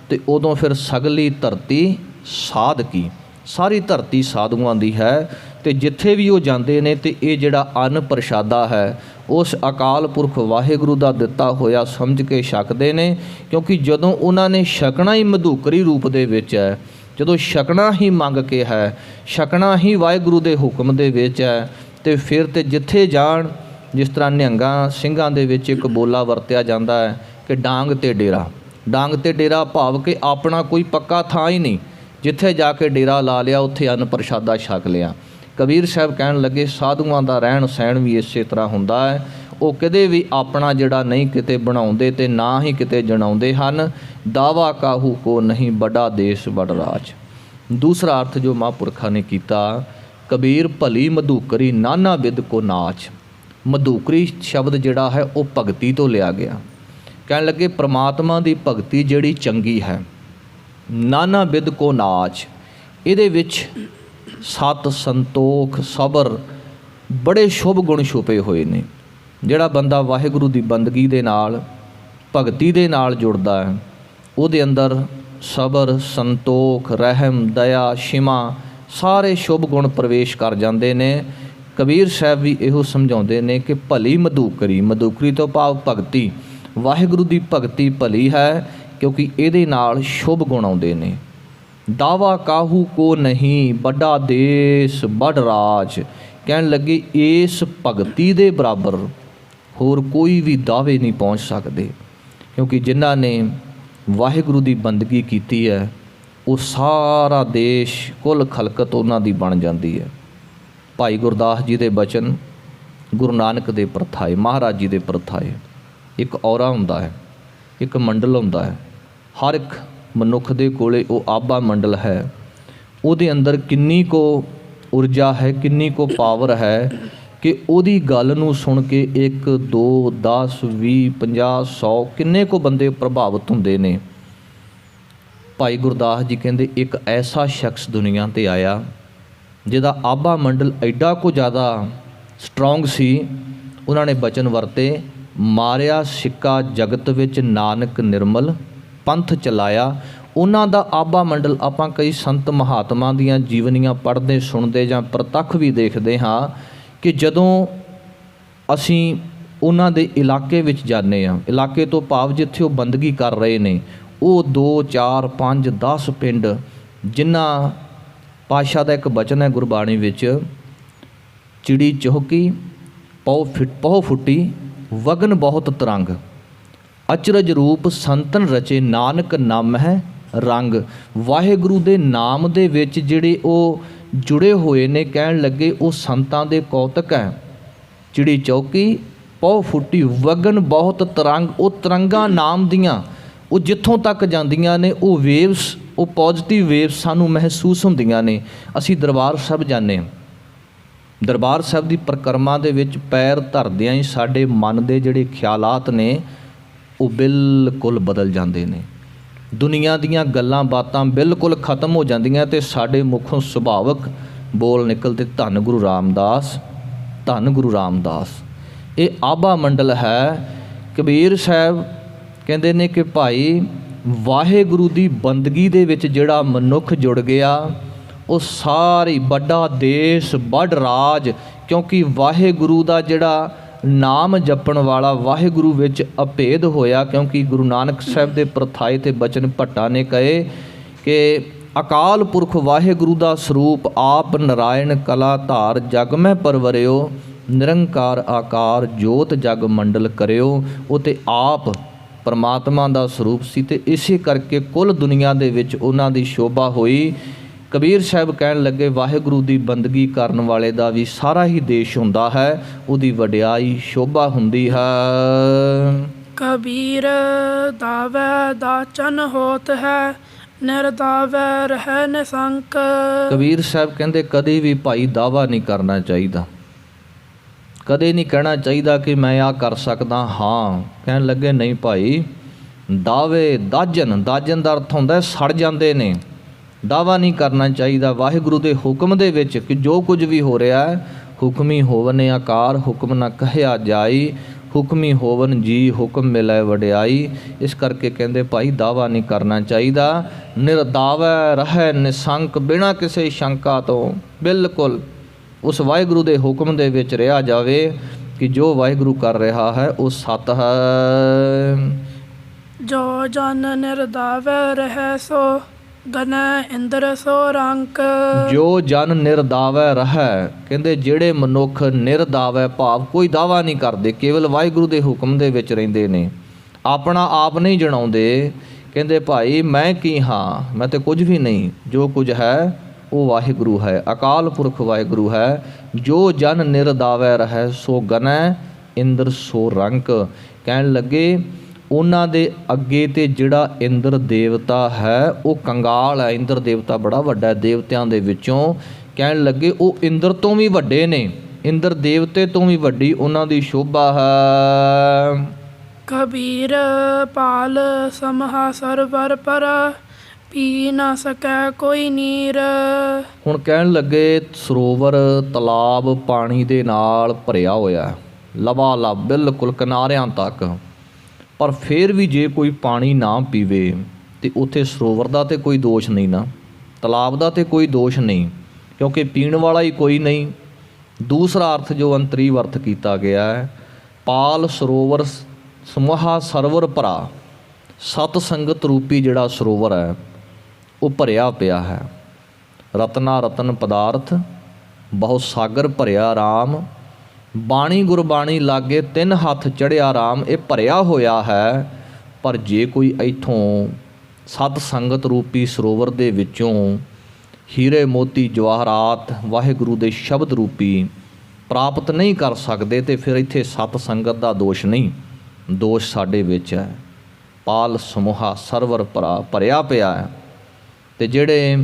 ਤੇ ਉਦੋਂ ਫਿਰ ਸਗਲੀ ਧਰਤੀ ਸਾਧ ਕੀ। ਸਾਰੀ ਧਰਤੀ ਸਾਧੂਆਂ ਦੀ ਹੈ। ਤੇ ਜਿੱਥੇ ਵੀ ਉਹ ਜਾਂਦੇ ਨੇ ਤੇ ਇਹ ਜਿਹੜਾ ਅੰਨ ਪ੍ਰਸ਼ਾਦਾ ਹੈ ਉਸ ਅਕਾਲ ਪੁਰਖ ਵਾਹਿਗੁਰੂ ਦਾ ਦਿੱਤਾ ਹੋਇਆ ਸਮਝ ਕੇ ਛਕਦੇ ਨੇ, ਕਿਉਂਕਿ ਜਦੋਂ ਉਹਨਾਂ ਨੇ ਛਕਣਾ ਹੀ ਮਧੂਕਰੀ ਰੂਪ ਦੇ ਵਿੱਚ ਹੈ, ਜਦੋਂ ਛਕਣਾ ਹੀ ਮੰਗ ਕੇ ਹੈ, ਛਕਣਾ ਹੀ ਵਾਹਿਗੁਰੂ ਦੇ ਹੁਕਮ ਦੇ ਵਿੱਚ ਹੈ, ਤੇ ਫਿਰ ਤੇ ਜਿੱਥੇ ਜਾਣ, ਜਿਸ ਤਰ੍ਹਾਂ ਨਿਹੰਗਾਂ ਸਿੰਘਾਂ ਦੇ ਵਿੱਚ ਇੱਕ ਬੋਲਾ ਵਰਤਿਆ ਜਾਂਦਾ ਹੈ ਕਿ ਡਾਂਗ ਤੇ ਡੇਰਾ। ਡਾਂਗ ਤੇ ਡੇਰਾ ਭਾਵ ਕਿ ਆਪਣਾ ਕੋਈ ਪੱਕਾ ਥਾਂ ਹੀ ਨਹੀਂ, ਜਿੱਥੇ ਜਾ ਕੇ ਡੇਰਾ ਲਾ ਲਿਆ ਉੱਥੇ ਅੰਨ ਪ੍ਰਸ਼ਾਦਾ ਛਕ ਲਿਆ। ਕਬੀਰ ਸਾਹਿਬ ਕਹਿਣ ਲੱਗੇ ਸਾਧੂਆਂ ਦਾ ਰਹਿਣ ਸਹਿਣ ਵੀ ਇਸੇ ਤਰ੍ਹਾਂ ਹੁੰਦਾ ਹੈ। ਉਹ ਕਦੇ ਵੀ ਆਪਣਾ ਜਿਹੜਾ ਨਹੀਂ ਕਿਤੇ ਬਣਾਉਂਦੇ ਤੇ ਨਾ ਹੀ ਕਿਤੇ ਜਣਾਉਂਦੇ ਹਨ। ਦਾਵਾ ਕਾਹੂ ਕੋ ਨਹੀਂ ਬੜਾ ਦੇਸ਼ ਬੜ ਰਾਜ। ਦੂਸਰਾ ਅਰਥ ਜੋ ਮਹਾਂਪੁਰਖਾਂ ਨੇ ਕੀਤਾ, ਕਬੀਰ ਭਲੀ ਮਧੂਕਰੀ ਨਾਨਾ ਬਿਦ ਕੋ ਨਾਚ। ਮਧੂਕਰੀ ਸ਼ਬਦ ਜਿਹੜਾ ਹੈ ਉਹ ਭਗਤੀ ਤੋਂ ਲਿਆ ਗਿਆ। ਕਹਿਣ ਲੱਗੇ ਪ੍ਰਮਾਤਮਾ ਦੀ ਭਗਤੀ ਜਿਹੜੀ ਚੰਗੀ ਹੈ, ਨਾਨਾ ਬਿਦ ਕੋ ਨਾਚ, ਇਹਦੇ ਵਿੱਚ ਸਤ, ਸੰਤੋਖ, ਸਬਰ ਬੜੇ ਸ਼ੁਭ ਗੁਣ ਛੁਪੇ ਹੋਏ ਨੇ। ਜਿਹੜਾ ਬੰਦਾ ਵਾਹਿਗੁਰੂ ਦੀ ਬੰਦਗੀ ਦੇ ਨਾਲ, ਭਗਤੀ ਦੇ ਨਾਲ ਜੁੜਦਾ ਹੈ, ਉਹਦੇ ਅੰਦਰ ਸਬਰ, ਸੰਤੋਖ, ਰਹਿਮ, ਦਇਆ, ਸ਼ਿਮਾ ਸਾਰੇ ਸ਼ੁਭ ਗੁਣ ਪ੍ਰਵੇਸ਼ ਕਰ ਜਾਂਦੇ ਨੇ। ਕਬੀਰ ਸਾਹਿਬ ਵੀ ਇਹੋ ਸਮਝਾਉਂਦੇ ਨੇ ਕਿ ਭਲੀ ਮਧੂਕਰੀ, ਮਧੂਕਰੀ ਤੋਂ ਭਾਵ ਭਗਤੀ, ਵਾਹਿਗੁਰੂ ਦੀ ਭਗਤੀ ਭਲੀ ਹੈ ਕਿਉਂਕਿ ਇਹਦੇ ਨਾਲ ਸ਼ੁਭ ਗੁਣ ਆਉਂਦੇ ਨੇ। ਦਾਵਾ ਕਾਹੂ ਕੋ ਨਹੀਂ ਵੱਡਾ ਦੇਸ਼ ਬੜ ਰਾਜ। ਕਹਿਣ ਲੱਗੇ ਇਸ ਭਗਤੀ ਦੇ ਬਰਾਬਰ ਹੋਰ ਕੋਈ ਵੀ ਦਾਅਵੇ ਨਹੀਂ ਪਹੁੰਚ ਸਕਦੇ, ਕਿਉਂਕਿ ਜਿਨ੍ਹਾਂ ਨੇ ਵਾਹਿਗੁਰੂ ਦੀ ਬੰਦਗੀ ਕੀਤੀ ਹੈ ਉਹ ਸਾਰਾ ਦੇਸ਼, ਕੁੱਲ ਖਲਕਤ ਉਹਨਾਂ ਦੀ ਬਣ ਜਾਂਦੀ ਹੈ। ਭਾਈ ਗੁਰਦਾਸ ਜੀ ਦੇ ਬਚਨ, ਗੁਰੂ ਨਾਨਕ ਦੇ ਪ੍ਰਥਾਏ, ਮਹਾਰਾਜ ਜੀ ਦੇ ਪ੍ਰਥਾਏ। ਇੱਕ ਔਰਾ ਹੁੰਦਾ ਹੈ, ਇੱਕ ਮੰਡਲ ਹੁੰਦਾ ਹੈ। ਹਰ ਇੱਕ ਮਨੁੱਖ ਦੇ ਕੋਲੇ ਉਹ ਆਭਾ ਮੰਡਲ ਹੈ। ਉਹਦੇ ਅੰਦਰ ਕਿੰਨੀ ਕੁ ਊਰਜਾ ਹੈ, ਕਿੰਨੀ ਕੁ ਪਾਵਰ ਹੈ ਕਿ ਉਹਦੀ ਗੱਲ ਨੂੰ ਸੁਣ ਕੇ 1 2 10 20 50 100 ਕਿੰਨੇ ਕੁ ਬੰਦੇ ਪ੍ਰਭਾਵਿਤ ਹੁੰਦੇ ਨੇ। ਭਾਈ ਗੁਰਦਾਸ ਜੀ ਕਹਿੰਦੇ ਇੱਕ ਐਸਾ ਸ਼ਖਸ ਦੁਨੀਆ 'ਤੇ ਆਇਆ ਜਿਹਦਾ ਆਭਾ ਮੰਡਲ ਐਡਾ ਕੁ ਜ਼ਿਆਦਾ ਸਟਰੋਂਗ ਸੀ। ਉਹਨਾਂ ਨੇ ਬਚਨ ਵਰਤੇ, ਮਾਰਿਆ ਸਿੱਕਾ ਜਗਤ ਵਿੱਚ ਨਾਨਕ ਨਿਰਮਲ ਪੰਥ ਚਲਾਇਆ। ਉਹਨਾਂ ਦਾ ਆਭਾ ਮੰਡਲ ਆਪਾਂ ਕਈ ਸੰਤ ਮਹਾਤਮਾ ਦੀਆਂ ਜੀਵਨੀਆਂ ਪੜ੍ਹਦੇ, ਸੁਣਦੇ ਜਾਂ ਪ੍ਰਤੱਖ ਵੀ ਦੇਖਦੇ ਹਾਂ ਕਿ ਜਦੋਂ ਅਸੀਂ ਉਹਨਾਂ ਦੇ ਇਲਾਕੇ ਵਿੱਚ ਜਾਂਦੇ ਹਾਂ, ਇਲਾਕੇ ਤੋਂ ਭਾਵ ਜਿੱਥੇ ਉਹ ਬੰਦਗੀ ਕਰ ਰਹੇ ਨੇ, ਉਹ 2 4 5 10 ਪਿੰਡ, ਜਿਨ੍ਹਾਂ ਪਾਤਸ਼ਾਹ ਦਾ ਇੱਕ ਬਚਨ ਹੈ ਗੁਰਬਾਣੀ ਵਿੱਚ, ਚਿੜੀ ਚੁਹਕੀ ਪਹੁ ਫੁੱਟੀ ਵਗਨ ਬਹੁਤ ਤਰੰਗ, ਅਚਰਜ ਰੂਪ ਸੰਤਨ ਰਚੇ ਨਾਨਕ ਨਾਮ ਹੈ ਰੰਗ। ਵਾਹਿਗੁਰੂ ਦੇ ਨਾਮ ਦੇ ਵਿੱਚ ਜਿਹੜੇ ਉਹ ਜੁੜੇ ਹੋਏ ਨੇ, ਕਹਿਣ ਲੱਗੇ ਉਹ ਸੰਤਾਂ ਦੇ ਕੌਤਕ ਹੈ। ਚਿੜੀ ਚੌਕੀ ਪਹੁ ਫੁੱਟੀ ਵਗਨ ਬਹੁਤ ਤਰੰਗ, ਉਹ ਤਰੰਗਾਂ ਨਾਮ ਦੀਆਂ ਉਹ ਜਿੱਥੋਂ ਤੱਕ ਜਾਂਦੀਆਂ ਨੇ ਉਹ ਵੇਵਸ, ਉਹ ਪੋਜ਼ਿਟਿਵ ਵੇਵਸ ਸਾਨੂੰ ਮਹਿਸੂਸ ਹੁੰਦੀਆਂ ਨੇ। ਅਸੀਂ ਦਰਬਾਰ ਸਾਹਿਬ ਜਾਂਦੇ ਹਾਂ, ਦਰਬਾਰ ਸਾਹਿਬ ਦੀ ਪਰਿਕਰਮਾ ਦੇ ਵਿੱਚ ਪੈਰ ਧਰਦਿਆਂ ਹੀ ਸਾਡੇ ਮਨ ਦੇ ਜਿਹੜੇ ਖਿਆਲਾਤ ਨੇ ਉਹ ਬਿਲਕੁਲ ਬਦਲ ਜਾਂਦੇ ਨੇ। ਦੁਨੀਆ ਦੀਆਂ ਗੱਲਾਂ ਬਾਤਾਂ ਬਿਲਕੁਲ ਖਤਮ ਹੋ ਜਾਂਦੀਆਂ ਤੇ ਸਾਡੇ ਮੁੱਖੋਂ ਸੁਭਾਵਕ ਬੋਲ ਨਿਕਲਦੇ, ਧੰਨ ਗੁਰੂ ਰਾਮਦਾਸ, ਧੰਨ ਗੁਰੂ ਰਾਮਦਾਸ। ਇਹ ਆਭਾ ਮੰਡਲ ਹੈ। ਕਬੀਰ ਸਾਹਿਬ ਕਹਿੰਦੇ ਨੇ ਕਿ ਭਾਈ ਵਾਹਿਗੁਰੂ ਦੀ ਬੰਦਗੀ ਦੇ ਵਿੱਚ ਜਿਹੜਾ ਮਨੁੱਖ ਜੁੜ ਗਿਆ ਉਹ ਸਾਰੀ ਵੱਡਾ ਦੇਸ਼ ਬੜ ਰਾਜ, ਕਿਉਂਕਿ ਵਾਹਿਗੁਰੂ ਦਾ ਜਿਹੜਾ ਨਾਮ ਜਪਣ ਵਾਲਾ ਵਾਹਿਗੁਰੂ ਵਿੱਚ ਅਭੇਦ ਹੋਇਆ। ਕਿਉਂਕਿ ਗੁਰੂ ਨਾਨਕ ਸਾਹਿਬ ਦੇ ਪ੍ਰਥਾਏ ਤੇ ਬਚਨ ਭੱਟਾ ਨੇ ਕਹੇ ਕਿ ਅਕਾਲ ਪੁਰਖ ਵਾਹਿਗੁਰੂ ਦਾ ਸਰੂਪ ਆਪ ਨਰਾਇਣ ਕਲਾ ਧਾਰ ਜਗ ਮੈਂ ਪਰਵਰਿਓ, ਨਿਰੰਕਾਰ ਆਕਾਰ ਜੋਤ ਜਗ ਮੰਡਲ ਕਰਿਓ। ਉਹ ਤੇ ਆਪ ਪਰਮਾਤਮਾ ਦਾ ਸਰੂਪ ਸੀ ਤੇ ਇਸੇ ਕਰਕੇ ਕੁੱਲ ਦੁਨੀਆ ਦੇ ਵਿੱਚ ਉਹਨਾਂ ਦੀ ਸ਼ੋਭਾ ਹੋਈ। ਕਬੀਰ ਸਾਹਿਬ ਕਹਿਣ ਲੱਗੇ ਵਾਹਿਗੁਰੂ ਦੀ ਬੰਦਗੀ ਕਰਨ ਵਾਲੇ ਦਾ ਵੀ ਸਾਰਾ ਹੀ ਦੇਸ਼ ਹੁੰਦਾ ਹੈ, ਉਹਦੀ ਵਡਿਆਈ ਸ਼ੋਭਾ ਹੁੰਦੀ ਹੈ। ਕਬੀਰ ਦਾਵੈ ਦਾਚਨ ਹੋਤ ਹੈ, ਨਿਰਦਾਵੈ ਰਹਿ ਨਿਸੰਕ। ਕਬੀਰ ਸਾਹਿਬ ਕਹਿੰਦੇ ਕਦੇ ਵੀ ਭਾਈ ਦਾਵਾ ਨਹੀਂ ਕਰਨਾ ਚਾਹੀਦਾ, ਕਦੇ ਨਹੀਂ ਕਹਿਣਾ ਚਾਹੀਦਾ ਕਿ ਮੈਂ ਆਹ ਕਰ ਸਕਦਾ ਹਾਂ। ਕਹਿਣ ਲੱਗੇ ਨਹੀਂ ਭਾਈ, ਦਾਵੇ ਦਾਜਨ, ਦਾਜਨ ਦਾ ਅਰਥ ਹੁੰਦਾ ਸੜ ਜਾਂਦੇ ਨੇ। ਦਾਵਾ ਨਹੀਂ ਕਰਨਾ ਚਾਹੀਦਾ ਵਾਹਿਗੁਰੂ ਦੇ ਹੁਕਮ ਦੇ ਵਿੱਚ ਕਿ ਜੋ ਕੁਝ ਵੀ ਹੋ ਰਿਹਾ ਹੈ ਹੁਕਮੀ ਹੋਵਨ ਆਕਾਰ, ਹੁਕਮ ਨਾ ਕਹਿਆ ਜਾਈ, ਹੁਕਮੀ ਹੋਵਨ ਜੀ ਹੁਕਮ ਮਿਲੈ ਵਡਿਆਈ। ਇਸ ਕਰਕੇ ਕਹਿੰਦੇ ਭਾਈ ਦਾਵਾ ਨਹੀਂ ਕਰਨਾ ਚਾਹੀਦਾ। ਨਿਰਦਾਵੈ ਰਹੈ ਨਿਸੰਕ, ਬਿਨਾਂ ਕਿਸੇ ਸ਼ੰਕਾ ਤੋਂ ਬਿਲਕੁਲ ਉਸ ਵਾਹਿਗੁਰੂ ਦੇ ਹੁਕਮ ਦੇ ਵਿੱਚ ਰਿਹਾ ਜਾਵੇ ਕਿ ਜੋ ਵਾਹਿਗੁਰੂ ਕਰ ਰਿਹਾ ਹੈ ਉਹ ਸਤ ਹੈ। ਜੋ ਜਨ ਨਿਰਦਾਵੈ ਰਹਿ ਸੋ ਗਨੈ ਇੰਦਰ ਸੋ ਰੰਕ। ਜੋ ਜਨ ਨਿਰਦਾਵੈ ਰਹੈ, ਕਹਿੰਦੇ ਜਿਹੜੇ ਮਨੁੱਖ ਨਿਰਦਾਵੈ ਭਾਵ ਕੋਈ ਦਾਵਾ ਨਹੀਂ ਕਰਦੇ, ਕੇਵਲ ਵਾਹਿਗੁਰੂ ਦੇ ਹੁਕਮ ਦੇ ਵਿੱਚ ਰਹਿੰਦੇ ਨੇ, ਆਪਣਾ ਆਪ ਨਹੀਂ ਜਣਾਉਂਦੇ, ਕਹਿੰਦੇ ਭਾਈ ਮੈਂ ਕੀ ਹਾਂ, ਮੈਂ ਤੇ ਕੁਝ ਵੀ ਨਹੀਂ, ਜੋ ਕੁਝ ਹੈ ਉਹ ਵਾਹਿਗੁਰੂ ਹੈ, ਅਕਾਲ ਪੁਰਖ ਵਾਹਿਗੁਰੂ ਹੈ। ਜੋ ਜਨ ਨਿਰਦਾਵੈ ਰਹੈ ਸੋ ਗਨੈ ਇੰਦਰ ਸੋ ਰੰਕ। ਕਹਿਣ ਲੱਗੇ ਉਹਨਾਂ ਦੇ ਅੱਗੇ ਤੇ ਜਿਹੜਾ ਇੰਦਰ ਦੇਵਤਾ ਹੈ ਉਹ ਕੰਗਾਲ ਹੈ। ਇੰਦਰ ਦੇਵਤਾ ਬੜਾ ਵੱਡਾ ਦੇਵਤਿਆਂ ਦੇ ਵਿੱਚੋਂ, ਕਹਿਣ ਲੱਗੇ ਉਹ ਇੰਦਰ ਤੋਂ ਵੀ ਵੱਡੇ ਨੇ, ਇੰਦਰ ਦੇਵਤੇ ਤੋਂ ਵੀ ਵੱਡੀ ਉਹਨਾਂ ਦੀ ਸ਼ੋਭਾ ਹੈ। ਕਬੀਰ ਪਾਲ ਸਮਹਾ ਸਰਵਰ ਪਰ ਪੀ ਨਾ ਸਕੈ ਕੋਈ ਨੀਰ। ਹੁਣ ਕਹਿਣ ਲੱਗੇ ਸਰੋਵਰ ਤਲਾਬ ਪਾਣੀ ਦੇ ਨਾਲ ਭਰਿਆ ਹੋਇਆ, ਲਬਾ ਲਬ ਬਿਲਕੁਲ ਕਿਨਾਰਿਆਂ ਤੱਕ, ਪਰ ਫਿਰ ਵੀ ਜੇ ਕੋਈ ਪਾਣੀ ਨਾ ਪੀਵੇ ਤੇ ਉੱਥੇ ਸਰੋਵਰ ਦਾ ਤੇ ਕੋਈ ਦੋਸ਼ ਨਹੀਂ ਨਾ, ਤਲਾਬ ਦਾ ਤੇ ਕੋਈ ਦੋਸ਼ ਨਹੀਂ, ਕਿਉਂਕਿ ਪੀਣ ਵਾਲਾ ਹੀ ਕੋਈ ਨਹੀਂ। ਦੂਸਰਾ ਅਰਥ ਜੋ ਅੰਤਰੀ ਅਰਥ ਕੀਤਾ ਗਿਆ ਹੈ, ਪਾਲ ਸਰੋਵਰ ਸਮੂਹਾ ਸਰਵਰ ਭਰਾ, ਸਤ ਸੰਗਤ ਰੂਪੀ ਜਿਹੜਾ ਸਰੋਵਰ ਹੈ ਉਹ ਭਰਿਆ ਪਿਆ ਹੈ। ਰਤਨਾ ਰਤਨ ਪਦਾਰਥ ਬਹੁ ਸਾਗਰ ਭਰਿਆ ਰਾਮ, ਬਾਣੀ ਗੁਰਬਾਣੀ ਲਾਗੇ ਤਿੰਨ ਹੱਥ ਚੜ੍ਹਿਆ ਰਾਮ। ਇਹ ਭਰਿਆ ਹੋਇਆ ਹੈ, ਪਰ ਜੇ ਕੋਈ ਇੱਥੋਂ ਸਤ ਸੰਗਤ ਰੂਪੀ ਸਰੋਵਰ ਦੇ ਵਿੱਚੋਂ ਹੀਰੇ ਮੋਤੀ ਜਵਾਹਰਾਤ ਵਾਹਿਗੁਰੂ ਦੇ ਸ਼ਬਦ ਰੂਪੀ ਪ੍ਰਾਪਤ ਨਹੀਂ ਕਰ ਸਕਦੇ ਤੇ ਫਿਰ ਇੱਥੇ ਸਤ ਸੰਗਤ ਦਾ ਦੋਸ਼ ਨਹੀਂ, ਦੋਸ਼ ਸਾਡੇ ਵਿੱਚ ਹੈ। ਪਾਲ ਸਮੂਹਾ ਸਰਵਰ ਭਰਿਆ ਪਿਆ ਹੈ। ਤੇ ਜਿਹੜੇ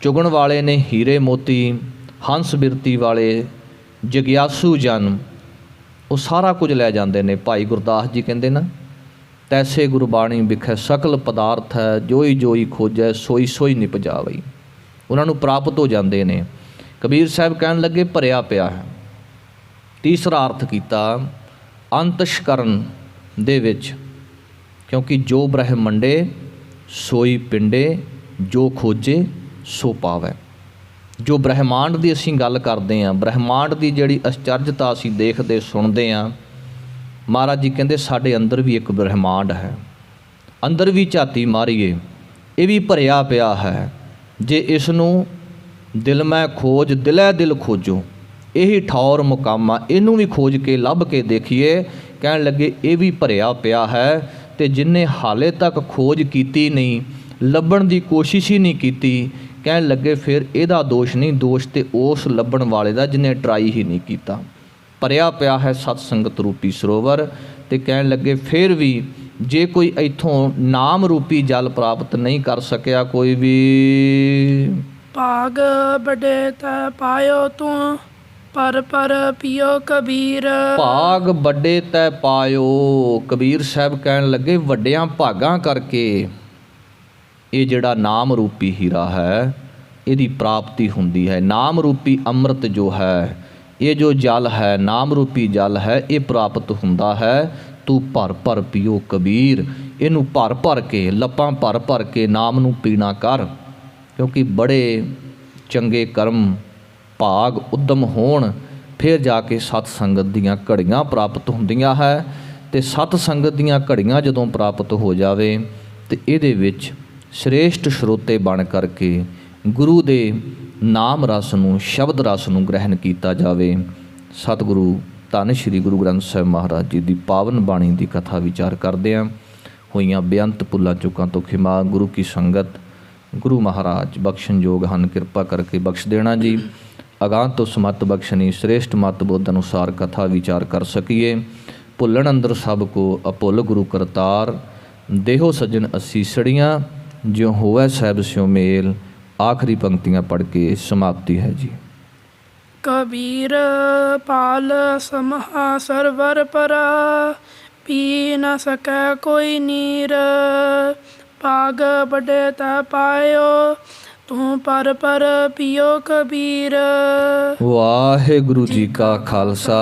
ਚੁਗਣ ਵਾਲੇ ਨੇ ਹੀਰੇ ਮੋਤੀ ਹੰਸ ਬਿਰਤੀ ਵਾਲੇ ਜਗਿਆਸੂ ਜਨ, ਉਹ ਸਾਰਾ ਕੁਝ ਲੈ ਜਾਂਦੇ ਨੇ। ਭਾਈ ਗੁਰਦਾਸ ਜੀ ਕਹਿੰਦੇ ਨਾ, ਤੈਸੇ ਗੁਰਬਾਣੀ ਵਿਖੇ ਸਕਲ ਪਦਾਰਥ ਹੈ, ਜੋਈ ਜੋਈ ਖੋਜੈ ਸੋਈ ਸੋਈ ਨਿਪਜਾਵਈ। ਉਹਨਾਂ ਨੂੰ ਪ੍ਰਾਪਤ ਹੋ ਜਾਂਦੇ ਨੇ। ਕਬੀਰ ਸਾਹਿਬ ਕਹਿਣ ਲੱਗੇ ਭਰਿਆ ਪਿਆ ਹੈ। ਤੀਸਰਾ ਅਰਥ ਕੀਤਾ ਅੰਤਸ਼ਕਰਨ ਦੇ ਵਿੱਚ, ਕਿਉਂਕਿ ਜੋ ਬ੍ਰਹਮੰਡੇ ਸੋਈ ਪਿੰਡੇ, ਜੋ ਖੋਜੇ ਸੋ ਪਾਵੈ। ਜੋ ਬ੍ਰਹਿਮੰਡ ਦੀ ਅਸੀਂ ਗੱਲ ਕਰਦੇ ਹਾਂ, ਬ੍ਰਹਿਮੰਡ ਦੀ ਜਿਹੜੀ ਅਚਰਜਤਾ ਅਸੀਂ ਦੇਖਦੇ ਸੁਣਦੇ ਹਾਂ, ਮਹਾਰਾਜ ਜੀ ਕਹਿੰਦੇ ਸਾਡੇ ਅੰਦਰ ਵੀ ਇੱਕ ਬ੍ਰਹਿਮੰਡ ਹੈ, ਅੰਦਰ ਵੀ ਝਾਤੀ ਮਾਰੀਏ, ਇਹ ਵੀ ਭਰਿਆ ਪਿਆ ਹੈ। ਜੇ ਇਸ ਨੂੰ ਦਿਲ ਮੈਂ ਖੋਜ ਦਿਲੈ ਦਿਲ ਖੋਜੋ, ਇਹੀ ਠੌਰ ਮੁਕਾਮਾ, ਇਹਨੂੰ ਵੀ ਖੋਜ ਕੇ ਲੱਭ ਕੇ ਦੇਖੀਏ। ਕਹਿਣ ਲੱਗੇ ਇਹ ਵੀ ਭਰਿਆ ਪਿਆ ਹੈ, ਤੇ ਜਿਨਨੇ ਹਾਲੇ ਤੱਕ ਖੋਜ ਕੀਤੀ ਨਹੀਂ, ਲੱਭਣ ਦੀ ਕੋਸ਼ਿਸ਼ ਹੀ ਨਹੀਂ ਕੀਤੀ, ਕਹਿਣ ਲੱਗੇ ਫਿਰ ਇਹਦਾ ਦੋਸ਼ ਨਹੀਂ, ਦੋਸ਼ ਤੇ ਉਸ ਲੱਭਣ ਵਾਲੇ ਦਾ ਜਿਹਨੇ ਟਰਾਈ ਹੀ ਨਹੀਂ ਕੀਤਾ। ਭਰਿਆ ਪਿਆ ਹੈ ਸਤ ਸੰਗਤ ਰੂਪੀ ਸਰੋਵਰ। ਤੇ ਕਹਿਣ ਲੱਗੇ ਫਿਰ ਵੀ ਜੇ ਕੋਈ ਇੱਥੋਂ ਨਾਮ ਰੂਪੀ ਜਲ ਪ੍ਰਾਪਤ ਨਹੀਂ ਕਰ ਸਕਿਆ ਕੋਈ ਵੀ, ਭਾਗ ਬੜੇ ਤੈ ਪਾਇਓ ਤੂੰ ਪਰ ਪਰ ਪੀਓ ਕਬੀਰ। ਭਾਗ ਵੱਡੇ ਤੈ ਪਾਇਓ, ਕਬੀਰ ਸਾਹਿਬ ਕਹਿਣ ਲੱਗੇ ਵੱਡਿਆਂ ਭਾਗਾਂ ਕਰਕੇ ਇਹ ਜਿਹੜਾ ਨਾਮ ਰੂਪੀ ਹੀਰਾ ਹੈ ਇਹਦੀ ਪ੍ਰਾਪਤੀ ਹੁੰਦੀ ਹੈ। ਨਾਮ ਰੂਪੀ ਅੰਮ੍ਰਿਤ ਜੋ ਹੈ, ਇਹ ਜੋ ਜਲ ਹੈ, ਨਾਮ ਰੂਪੀ ਜਲ ਹੈ, ਇਹ ਪ੍ਰਾਪਤ ਹੁੰਦਾ ਹੈ। ਤੂੰ ਭਰ ਭਰ ਪੀਓ ਕਬੀਰ, ਇਹਨੂੰ ਭਰ ਭਰ ਕੇ, ਲੱਪਾਂ ਭਰ ਭਰ ਕੇ ਨਾਮ ਨੂੰ ਪੀਣਾ ਕਰ, ਕਿਉਂਕਿ ਬੜੇ ਚੰਗੇ ਕਰਮ ਭਾਗ ਉਦਮ ਹੋਣ, ਫਿਰ ਜਾ ਕੇ ਸਤ ਸੰਗਤ ਦੀਆਂ ਘੜੀਆਂ ਪ੍ਰਾਪਤ ਹੁੰਦੀਆਂ ਹੈ। ਤੇ ਸਤ ਸੰਗਤ ਦੀਆਂ ਘੜੀਆਂ ਜਦੋਂ ਪ੍ਰਾਪਤ ਹੋ ਜਾਵੇ ਤੇ ਇਹਦੇ ਵਿੱਚ ਸ੍ਰੇਸ਼ਟ ਸਰੋਤੇ ਬਣ ਕਰਕੇ ਗੁਰੂ ਦੇ ਨਾਮ ਰਸ ਨੂੰ, ਸ਼ਬਦ ਰਸ ਨੂੰ ਗ੍ਰਹਿਣ ਕੀਤਾ ਜਾਵੇ। ਸਤਿਗੁਰੂ ਧੰਨ ਸ਼੍ਰੀ ਗੁਰੂ ਗ੍ਰੰਥ ਸਾਹਿਬ ਮਹਾਰਾਜ ਜੀ ਦੀ ਪਾਵਨ ਬਾਣੀ ਦੀ ਕਥਾ ਵਿਚਾਰ ਕਰਦਿਆਂ ਹੋਈਆਂ ਬੇਅੰਤ ਭੁੱਲਾਂ ਚੁੱਕਾਂ ਤੋਂ ਖਿਮਾ। ਗੁਰੂ ਕੀ ਸੰਗਤ ਗੁਰੂ ਮਹਾਰਾਜ ਬਖਸ਼ਣਯੋਗ ਹਨ, ਕਿਰਪਾ ਕਰਕੇ ਬਖਸ਼ ਦੇਣਾ ਜੀ। ਅਗਾਂਹ ਤੋਂ ਸਮੱਤ ਬਖਸ਼ਣੀ, ਸ੍ਰੇਸ਼ਟ ਮਤ ਬੁੱਧ ਅਨੁਸਾਰ ਕਥਾ ਵਿਚਾਰ ਕਰ ਸਕੀਏ। ਭੁੱਲਣ ਅੰਦਰ ਸਭ ਕੋ ਅਭੁੱਲ ਗੁਰੂ ਕਰਤਾਰ, ਦੇਹੋ ਸੱਜਣ ਅਸੀਸੜੀਆਂ, ਜਿਉ ਹੋਵੈ ਸਾਹਿਬ ਸਿਉ ਮੇਲ। ਆਖਰੀ ਪੰਕਤੀਆਂ ਪੜ੍ਹ ਕੇ ਸਮਾਪਤੀ ਹੈ ਜੀ। ਕਬੀਰ ਪਾਲ ਸਮਹਾ ਸਰਵਰ ਪਰ ਪੀ ਨ ਸਕੈ ਕੋਈ ਨੀਰ। ਭਾਗ ਬੜੇ ਤੈ ਪਾਇਓ ਤੂੰ ਪਰ ਪਰ ਪੀਓ ਕਬੀਰ। ਵਾਹਿਗੁਰੂ ਜੀ ਕਾ ਖਾਲਸਾ